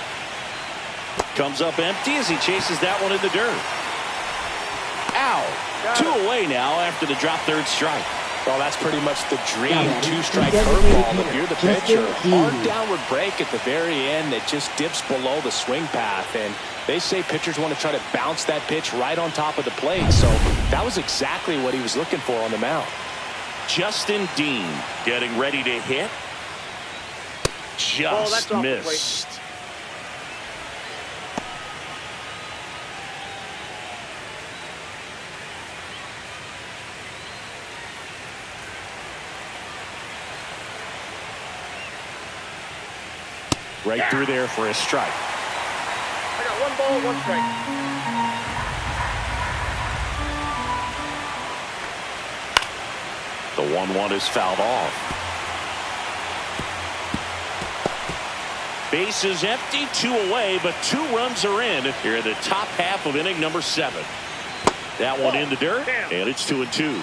Comes up empty as he chases that one in the dirt. Ow! 2 away now after the drop third strike. Well, that's pretty much the dream two-strike curveball. If you're the pitcher, hard downward break at the very end that just dips below the swing path, and they say pitchers want to try to bounce that pitch right on top of the plate, so that was exactly what he was looking for on the mound. Justin Dean getting ready to hit. Just missed. Right through there for a strike. I got 1 ball, 1 strike. The 1-1 is fouled off. Base is empty, 2 away, but 2 runs are in here in the top half of inning number 7. That one in the dirt, and it's 2-2.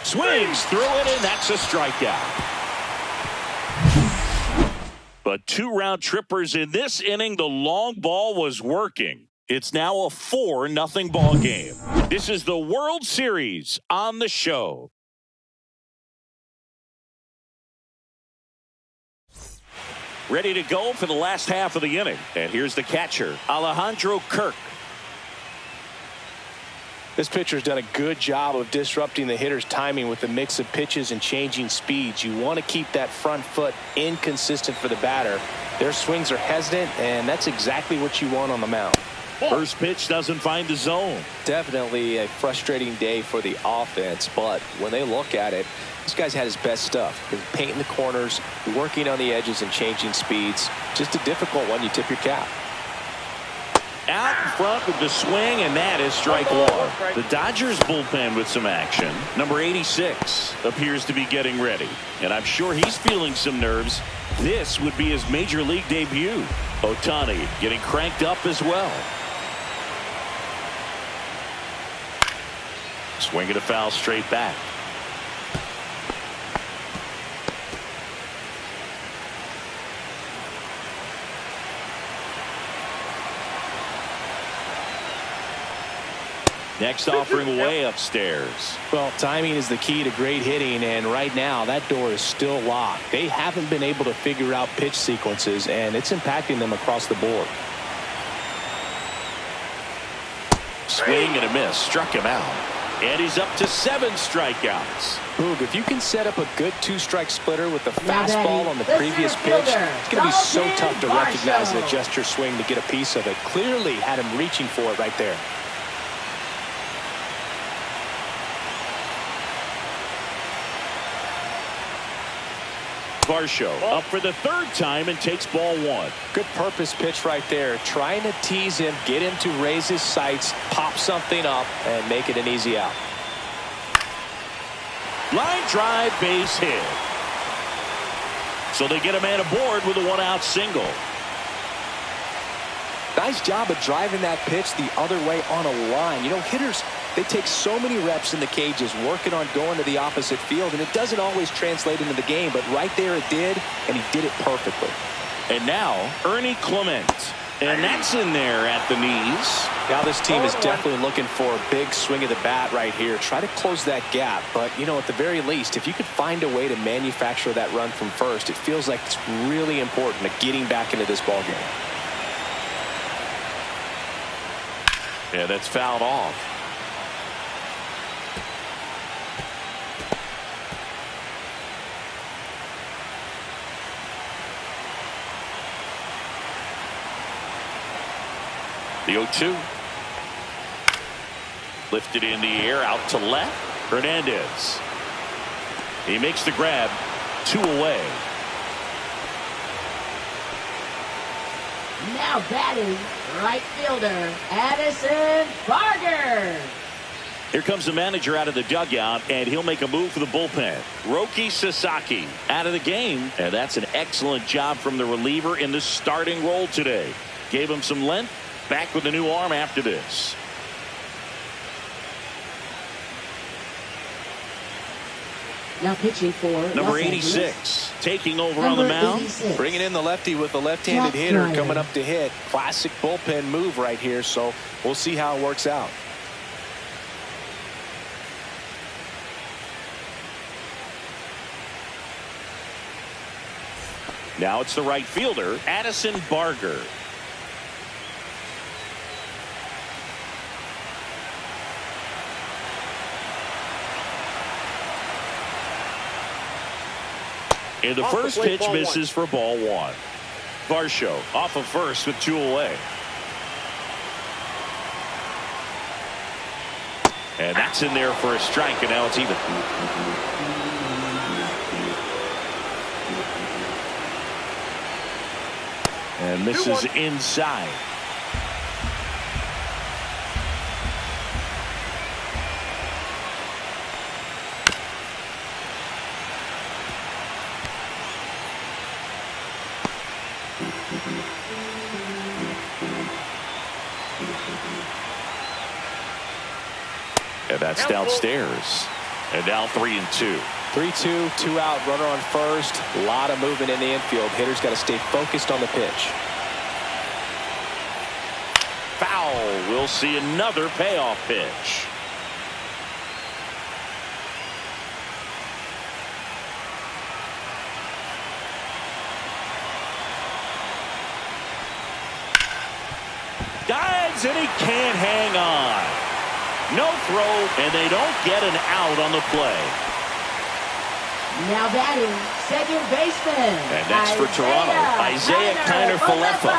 Swings through it, and that's a strikeout. But 2 round trippers in this inning. The long ball was working. It's now a 4-0 ball game. This is the World Series on the show. Ready to go for the last half of the inning. And here's the catcher, Alejandro Kirk. This pitcher's done a good job of disrupting the hitter's timing with the mix of pitches and changing speeds. You want to keep that front foot inconsistent for the batter. Their swings are hesitant, and that's exactly what you want on the mound. First pitch doesn't find the zone. Definitely a frustrating day for the offense, but when they look at it, this guy's had his best stuff. He's painting the corners, working on the edges and changing speeds. Just a difficult one. You tip your cap. Out in front with the swing, and that is strike 1. The Dodgers bullpen with some action. Number 86 appears to be getting ready, and I'm sure he's feeling some nerves. This would be his major league debut. Ohtani getting cranked up as well. Swing and a foul straight back. Next offering way upstairs. Well, timing is the key to great hitting, and right now that door is still locked. They haven't been able to figure out pitch sequences, and it's impacting them across the board. Swing and a miss. Struck him out. And he's up to 7 strikeouts. Boog, if you can set up a good 2-strike splitter with the fastball on the previous pitch, it's going to be so tough to recognize and adjust your swing to get a piece of it. Clearly had him reaching for it right there. Varsho up for the 3rd time and takes ball 1. Good purpose pitch right there. Trying to tease him, get him to raise his sights, pop something up, and make it an easy out. Line drive, base hit. So they get a man aboard with a 1-out single. Nice job of driving that pitch the other way on a line. You know, hitters, they take so many reps in the cages working on going to the opposite field, and it doesn't always translate into the game, but right there it did, and he did it perfectly. And now Ernie Clement, and that's in there at the knees. Now this team is definitely looking for a big swing of the bat right here. Try to close that gap, but you know, at the very least, if you could find a way to manufacture that run from first, it feels like it's really important to getting back into this ball game. Yeah, that's fouled off. The 0-2. Lifted in the air, out to left. Hernandez. He makes the grab. 2 away. Now batting, right fielder, Addison Barger. Here comes the manager out of the dugout, and he'll make a move for the bullpen. Roki Sasaki out of the game, and that's an excellent job from the reliever in the starting role today. Gave him some length. Back with a new arm after this. Now pitching for number Los 86 Angeles. taking over Number on the mound. 86. Bringing in the lefty with the left-handed hitter coming up to hit. Classic bullpen move right here, so we'll see how it works out. Now it's the right fielder, Addison Barger. And the first pitch misses for ball 1. Varsho off of first with 2 away. And that's in there for a strike, and now it's even. And this is inside. And that's downstairs. And now 3-2. 3-2, 2 out, runner on first. A lot of movement in the infield. Hitter's got to stay focused on the pitch. Foul. We'll see another payoff pitch. Dives, and he can't hang on. No throw, and they don't get an out on the play. Now batting, second baseman. And that's for Toronto, Isaiah Kiner-Falefa.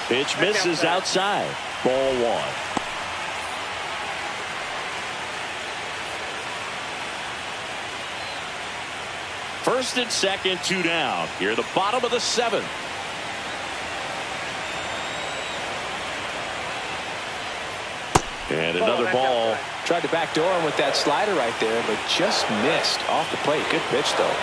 Pitch misses outside. Ball 1. First and second, 2 down. Here, the bottom of the 7th. And another ball. Tried to backdoor him with that slider right there, but just missed off the plate. Good pitch, though.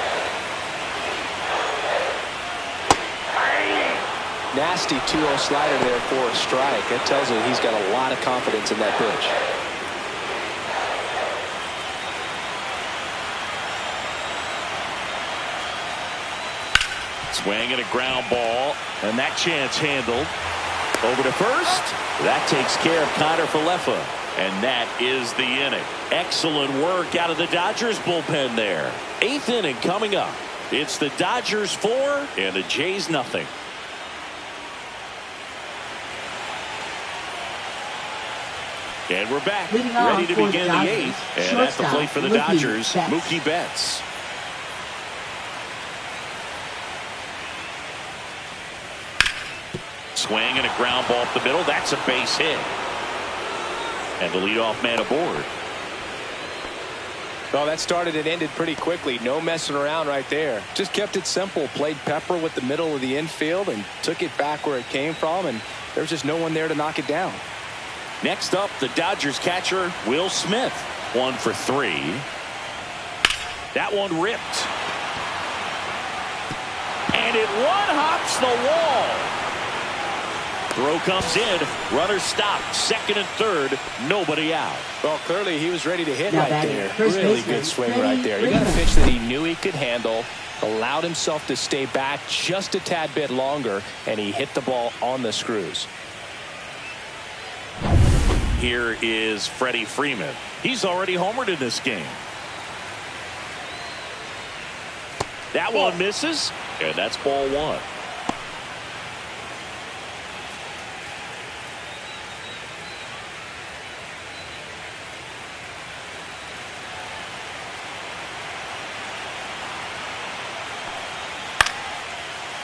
Nasty 2-0 slider there for a strike. That tells you he's got a lot of confidence in that pitch. Swing and a ground ball, and that chance handled. Over to first. That takes care of Connor Falefa, and that is the inning. Excellent work out of the Dodgers bullpen there. 8th inning coming up. It's the Dodgers 4 and the Jays nothing. And we're back, ready to begin the 8th. And at the plate for the Dodgers, Mookie Betts. Swing and a ground ball up the middle. That's a base hit. And the leadoff man aboard. Well, that started and ended pretty quickly. No messing around right there. Just kept it simple. Played pepper with the middle of the infield and took it back where it came from. And there's just no one there to knock it down. Next up, the Dodgers catcher, Will Smith. 1 for 3. That one ripped. And it one-hops the wall. Throw comes in. Runner stopped. 2nd and 3rd. Nobody out. Well, clearly he was ready to hit right there. Really good swing right there. He got a pitch that he knew he could handle. Allowed himself to stay back just a tad bit longer. And he hit the ball on the screws. Here is Freddie Freeman. He's already homered in this game. That one misses. And that's ball 1.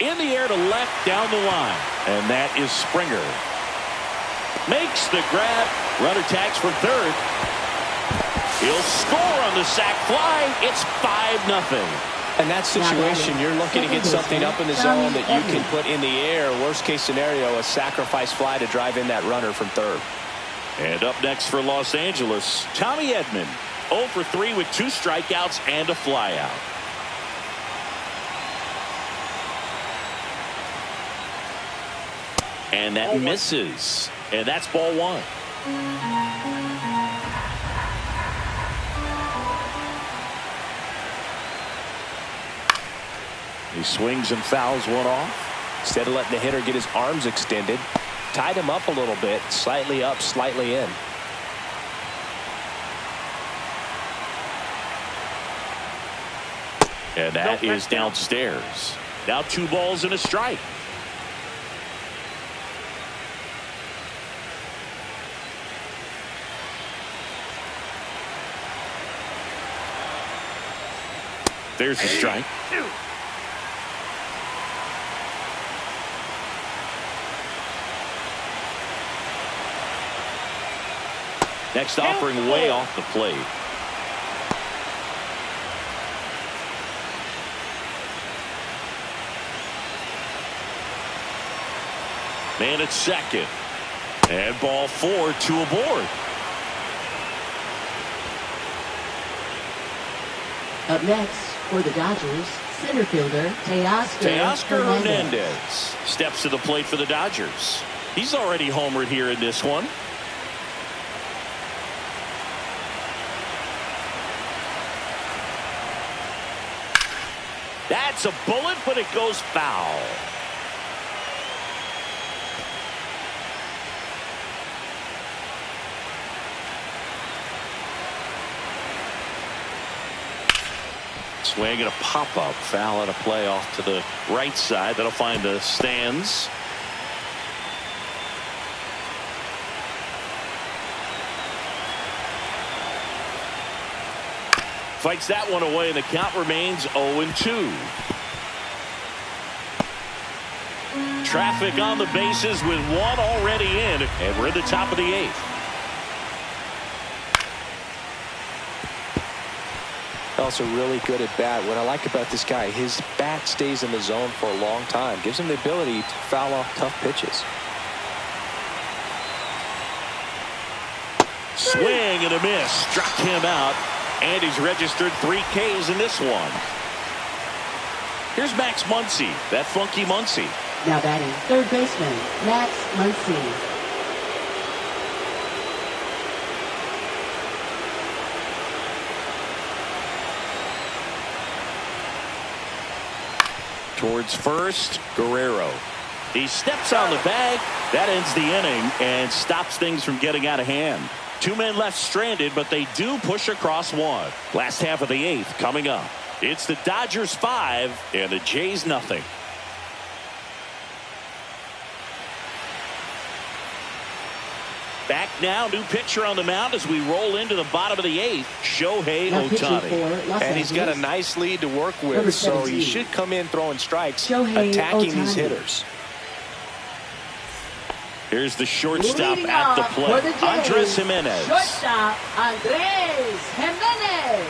In the air to left down the line. And that is Springer. Makes the grab. Runner tags for 3rd. He'll score on the sac fly. It's 5-0. In that situation, you're looking to get something up in the zone that you can put in the air. Worst case scenario, a sacrifice fly to drive in that runner from 3rd. And up next for Los Angeles, Tommy Edman. 0 for 3 with 2 strikeouts and a flyout. And that misses. And that's ball 1. He swings and fouls one off. Instead of letting the hitter get his arms extended, tied him up a little bit, slightly up, slightly in. And that is downstairs. Now 2 balls and a strike. There's the strike. Next offering way off the plate. Man at 2nd. And ball 4, 2 aboard. Up next for the Dodgers, center fielder Teoscar Hernandez steps to the plate for the Dodgers. He's already homered here in this one. That's a bullet, but it goes foul. Swing and a pop-up foul at a play off to the right side. That'll find the stands. Fights that one away, and the count remains 0-2. Traffic on the bases with 1 already in, and we're at the top of the 8th. Also really good at bat. What I like about this guy, his bat stays in the zone for a long time. Gives him the ability to foul off tough pitches. Swing and a miss. Struck him out. And he's registered 3 Ks in this one. Here's Max Muncy. That funky Muncy. Now batting, third baseman, Max Muncy. Towards first, Guerrero. He steps on the bag. That ends the inning and stops things from getting out of hand. 2 men left stranded, but they do push across one. Last half of the 8th coming up. It's the Dodgers 5 and the Jays nothing. Back now, new pitcher on the mound as we roll into the bottom of the 8th, Shohei Ohtani. And he's got a nice lead to work with, so he should come in throwing strikes, attacking these hitters. Here's the shortstop at the plate, Andres Jimenez. Shortstop, Andres Jimenez.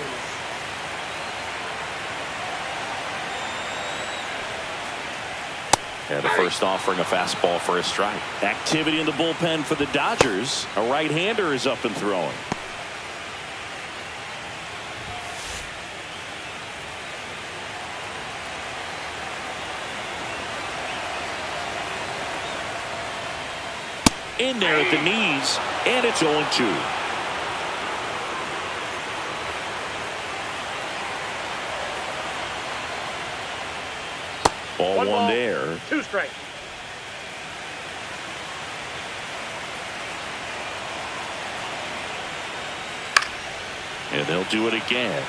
And the first offering a fastball for a strike. Activity in the bullpen for the Dodgers. A right-hander is up and throwing. In there at the knees, and it's 0-2. Ball one there. 2 strikes. And they'll do it again.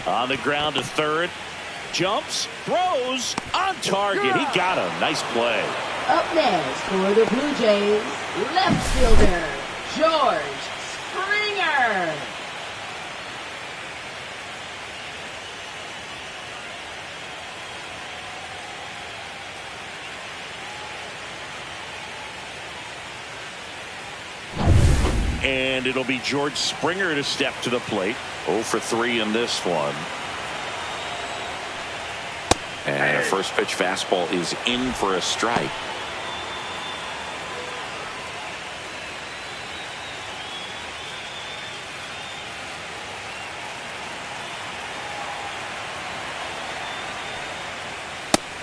On the ground to third. Jumps, throws, on target. He got him. Nice play. Up next for the Blue Jays, left fielder, George Springer. And it'll be George Springer to step to the plate. 0 for 3 in this one. And a first pitch fastball is in for a strike.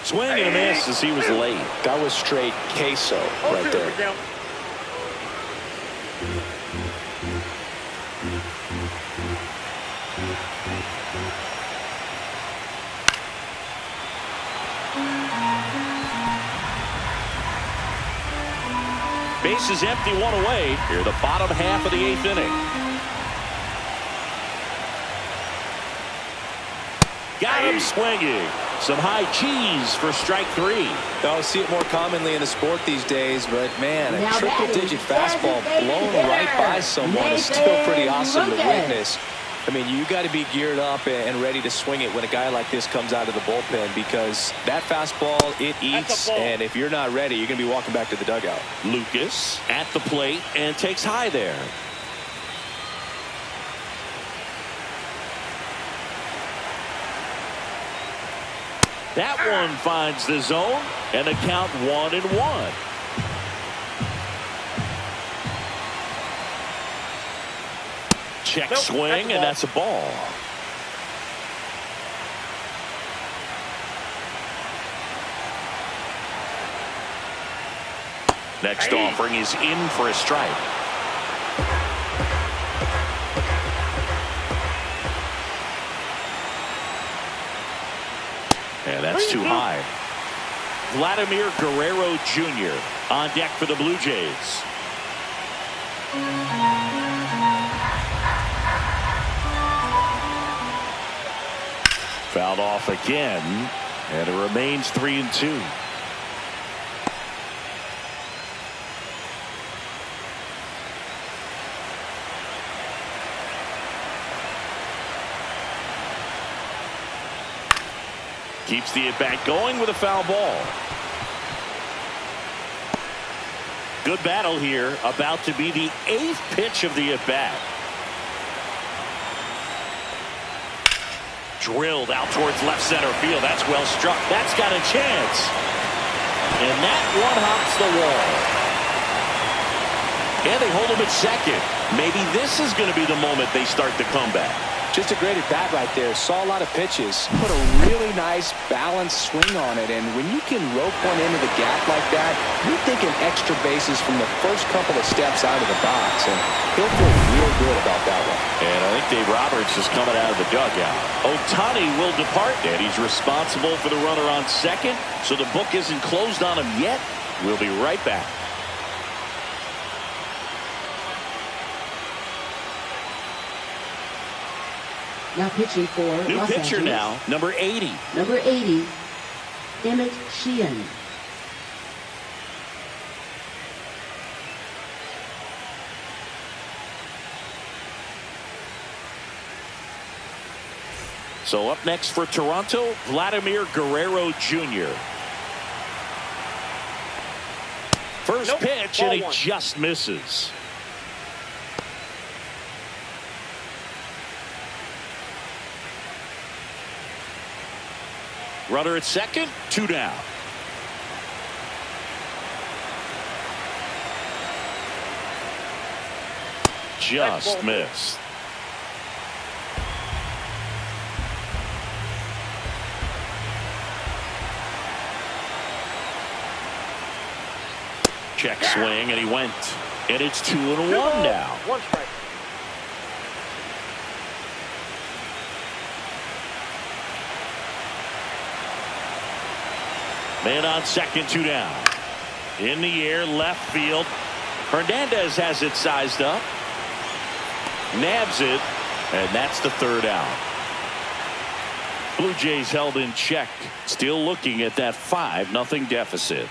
Swing and a miss as he was late. That was straight queso right there. Bases empty, 1 away. Here, the bottom half of the 8th inning. Got him swinging. Some high cheese for strike 3. I'll see it more commonly in the sport these days, but man, a triple-digit fastball blown right by someone is still pretty awesome to witness. I mean, you got to be geared up and ready to swing it when a guy like this comes out of the bullpen, because that fastball, it eats, and if you're not ready, you're going to be walking back to the dugout. Lucas at the plate and takes high there. That one finds the zone, and the count 1-1. Check swing, and that's a ball. Next offering is in for a strike. And that's too high. Vladimir Guerrero Jr. on deck for the Blue Jays. Fouled off again, and it remains 3-2. Keeps the at-bat going with a foul ball. Good battle here, about to be the 8th pitch of the at-bat. Drilled out towards left center field. That's well struck. That's got a chance. And that one hops the wall. And they hold him at second. Maybe this is going to be the moment they start the comeback. Just a great at-bat right there. Saw a lot of pitches. Put a really nice balanced swing on it. And when you can rope one into the gap like that, you're thinking extra bases from the first couple of steps out of the box. And he'll feel real good about that one. And I think Dave Roberts is coming out of the dugout. Ohtani will depart, and he's responsible for the runner on second. So the book isn't closed on him yet. We'll be right back. Now pitching for New Los pitcher Angeles. now, number 80. Number 80, Emmett Sheehan. So up next for Toronto, Vladimir Guerrero Jr. First pitch, and he just misses. Runner at second, 2 down. Just missed. Check swing, and he went. And it's 2-1 now. 1 strike. Man on second, 2 down. In the air, left field. Hernandez has it sized up. Nabs it, and that's the 3rd out. Blue Jays held in check. Still looking at that 5-0 deficit.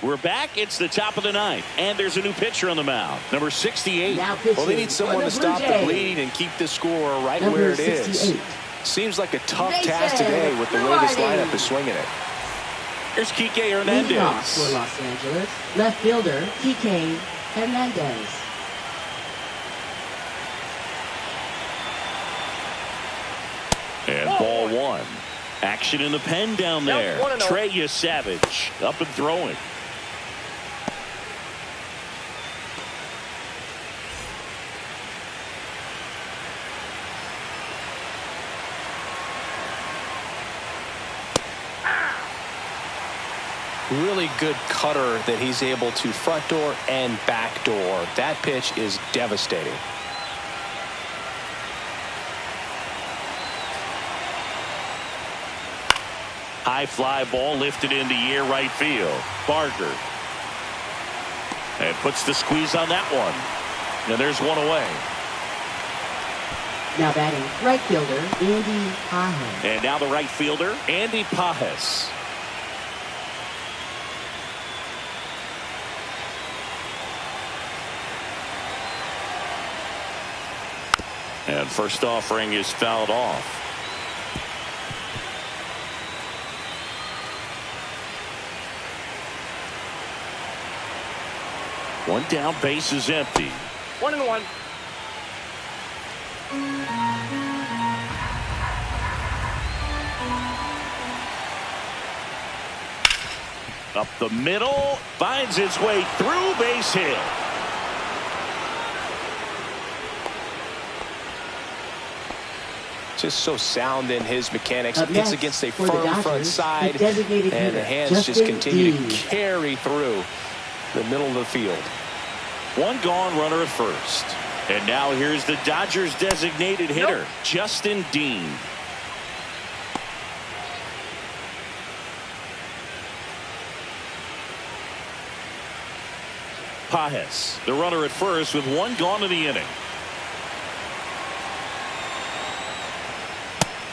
We're back. It's the top of the 9th, and there's a new pitcher on the mound. Number 68. Well, they need someone to stop the bleed and keep the score right where it is. Seems like a tough task today with the way this lineup is swinging it. Here's Kike Leading off Hernandez. for Los Angeles, left fielder Kike Hernandez. And ball 1. Action in the pen down there. Trey Savage up and throwing. Really good cutter that he's able to front door and back door. That pitch is devastating. High fly ball lifted in the air, right field. Barger. And puts the squeeze on that one. And there's one away. Now batting, right fielder Andy Pajes. And now the right fielder, Andy Pajes. And first offering is fouled off. One down, base is empty. 1-1. Up the middle, finds its way through, base hit. Just so sound in his mechanics. Up Hits next against a for the firm Dodgers, front side, the designated and the hitter, hands just continue Justin to Dean. carry through the middle of the field. One gone, runner at first. And now here's the Dodgers designated hitter, Justin Dean. Pajes, the runner at first with one gone in the inning.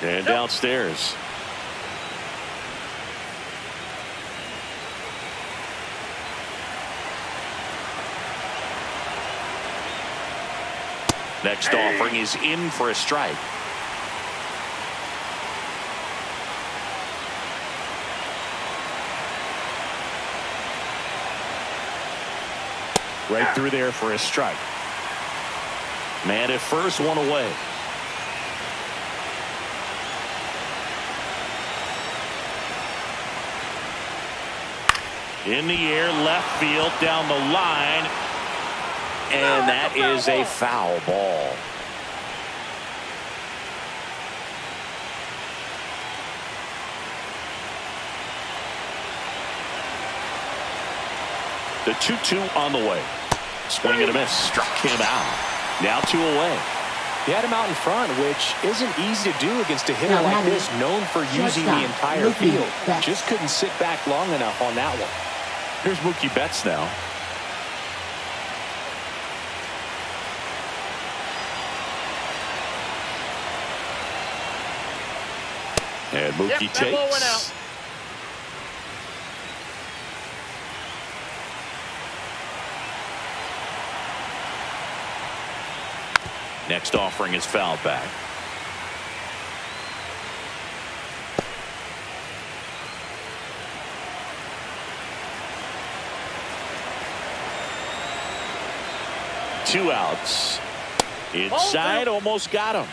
And downstairs. Next offering is in for a strike. Right through there for a strike. Man at first, one away. In the air, left field, down the line. And that is a foul ball. The 2-2 on the way. Swing and a miss. Struck him out. Now 2 away. He had him out in front, which isn't easy to do against a hitter like this, known for using the entire field. Just couldn't sit back long enough on that one. Here's Mookie Betts now. And Mookie takes. Next offering is fouled back. Two outs. Inside, almost got him.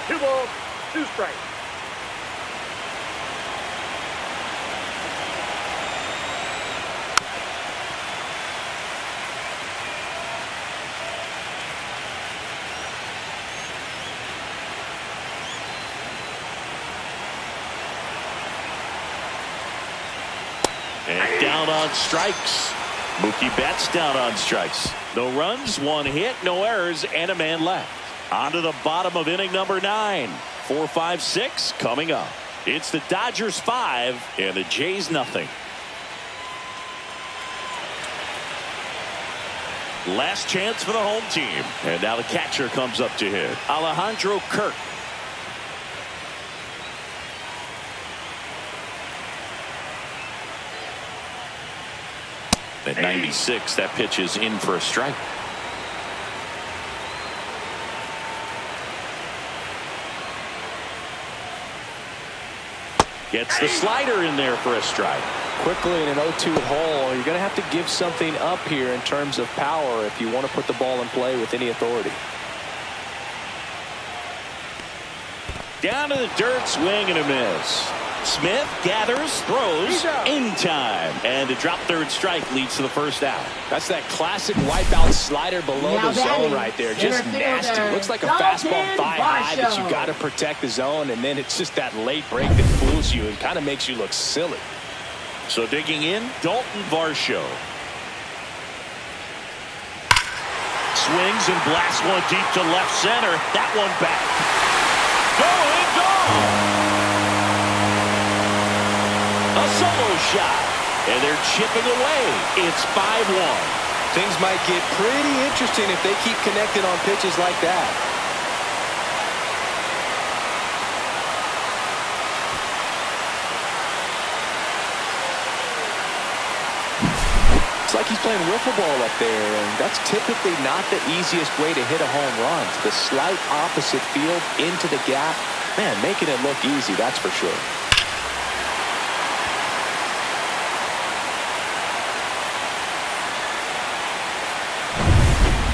Two balls, 2 strikes. And down on strikes. Mookie Betts down on strikes. No runs, 1 hit, no errors, and a man left. On to the bottom of inning number 9. 4, 5, 6 coming up. It's the Dodgers 5 and the Jays nothing. Last chance for the home team. And now the catcher comes up to hit. Alejandro Kirk. At 96, that pitch is in for a strike. Gets the slider in there for a strike. Quickly in an 0-2 hole, you're going to have to give something up here in terms of power if you want to put the ball in play with any authority. Down to the dirt, swing and a miss. Smith gathers, throws in time, and to drop third strike leads to the first out. That's that classic wipeout slider below the zone right there. Just nasty. Looks like a fastball thigh high, but you got to protect the zone, and then it's just that late break that fools you and kind of makes you look silly. So digging in, Dalton Varsho. Swings and blasts one deep to left center. That one back. Going, gone. A solo shot, and they're chipping away. It's 5-1. Things might get pretty interesting if they keep connected on pitches like that. It's like he's playing wiffle ball up there, and that's typically not the easiest way to hit a home run. The slight opposite field into the gap. Man, making it look easy, that's for sure.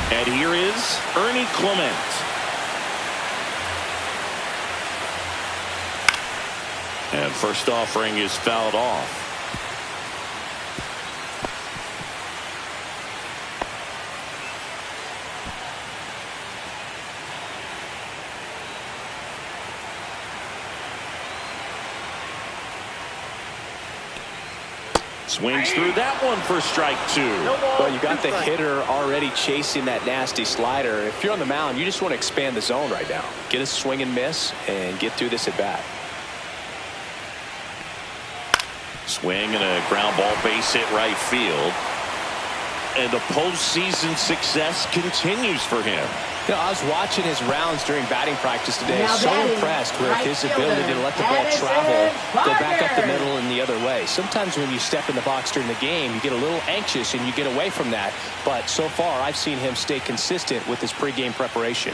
And here is Ernie Clement. And first offering is fouled off. Swings through that one for strike 2. Well, you got the hitter already chasing that nasty slider. If you're on the mound, you just want to expand the zone right now. Get a swing and miss and get through this at bat. Swing and a ground ball, base hit right field. And the postseason success continues for him. You know, I was watching his rounds during batting practice today. So impressed with his ability to let the ball travel, go back up the middle and the other way. Sometimes when you step in the box during the game, you get a little anxious and you get away from that. But so far, I've seen him stay consistent with his pregame preparation.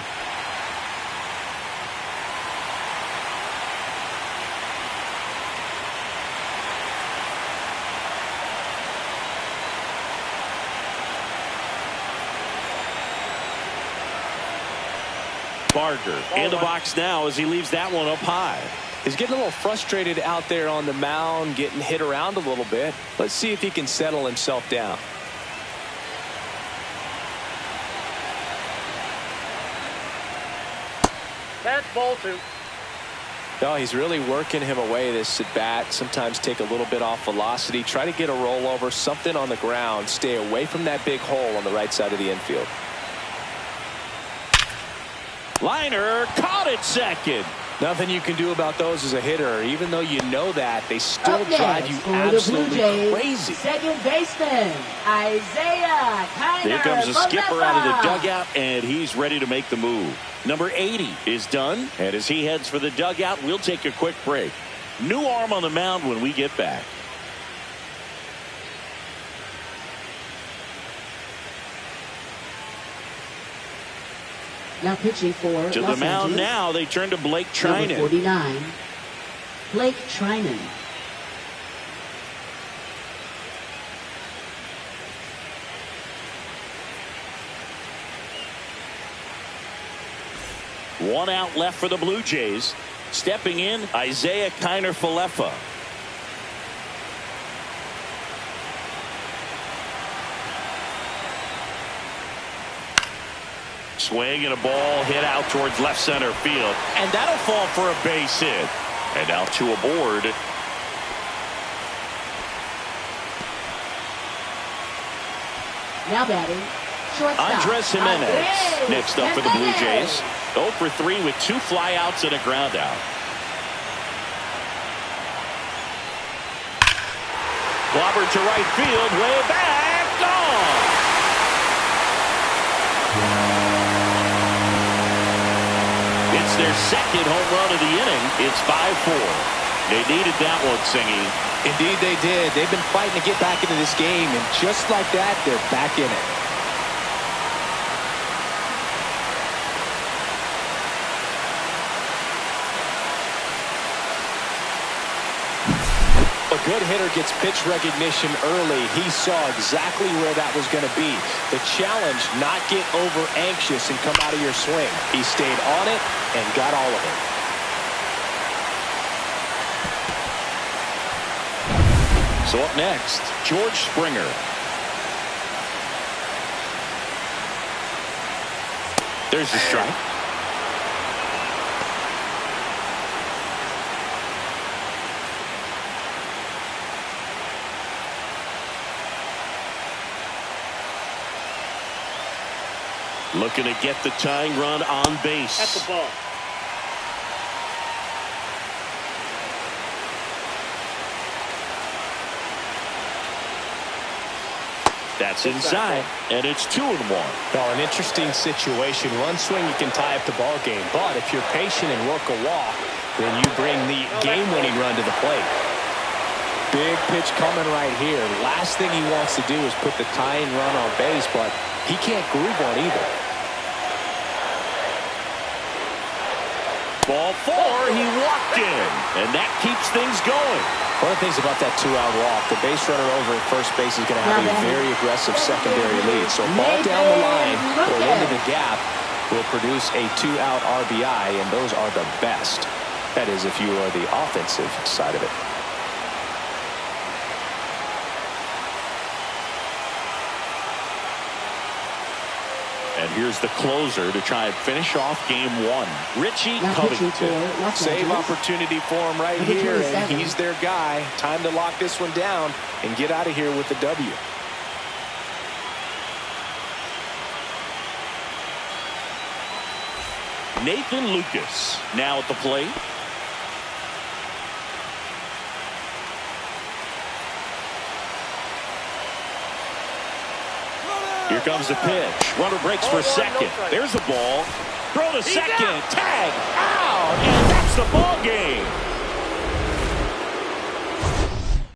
Barger in the box now as he leaves that one up high. He's getting a little frustrated out there on the mound, getting hit around a little bit. Let's see if he can settle himself down. That's ball 2. No, he's really working him away, this at bat. Sometimes take a little bit off velocity. Try to get a rollover, something on the ground. Stay away from that big hole on the right side of the infield. Liner caught it second. Nothing you can do about those as a hitter. Even though you know that, they still Up next drive you for the absolutely Blue Jays, crazy. Second baseman, Isaiah Kiner. There comes the skipper out of the dugout, and he's ready to make the move. Number 80 is done, and as he heads for the dugout, we'll take a quick break. New arm on the mound when we get back. Now pitching for To the Los mound Angeles, now, they turn to Blake number Trinan. 49, Blake Trinan. One out left for the Blue Jays. Stepping in, Isaiah Kiner-Falefa. Swing and a ball hit out towards left center field. And that'll fall for a base hit. And now 2 aboard. Now batting, shortstop, Andres Jimenez Andres next up for the Blue Jimenez. Jays. 0 for 3 with 2 flyouts and a ground out. Clobbered to right field, way back, gone. It's their second home run of the inning. It's 5-4. They needed that one, Singy. Indeed they did. They've been fighting to get back into this game, and just like that, they're back in it. A good hitter gets pitch recognition early. He saw exactly where that was going to be. The challenge, not get over anxious and come out of your swing. He stayed on it and got all of it. So up next, George Springer. There's the strike. Looking to get the tying run on base. That's the ball. That's inside, and it's 2-1. Well, an interesting situation. One swing you can tie up the ball game, but if you're patient and work a walk, then you bring the game-winning run to the plate. Big pitch coming right here. Last thing he wants to do is put the tying run on base, but he can't groove on either. Ball 4, he walked in, and that keeps things going. One of the things about that 2-out walk, the base runner over at first base is going to have a very aggressive secondary lead. So ball down the line or into the gap will produce a 2-out RBI, and those are the best. That is, if you are the offensive side of it. And here's the closer to try and finish off game 1. Richie Covington. Save opportunity for him right here, and he's their guy. Time to lock this one down and get out of here with the W. Nathan Lucas now at the plate. Here comes the pitch. Runner breaks for second. There's the ball. Throw to second. Tag. Out. And that's the ball game.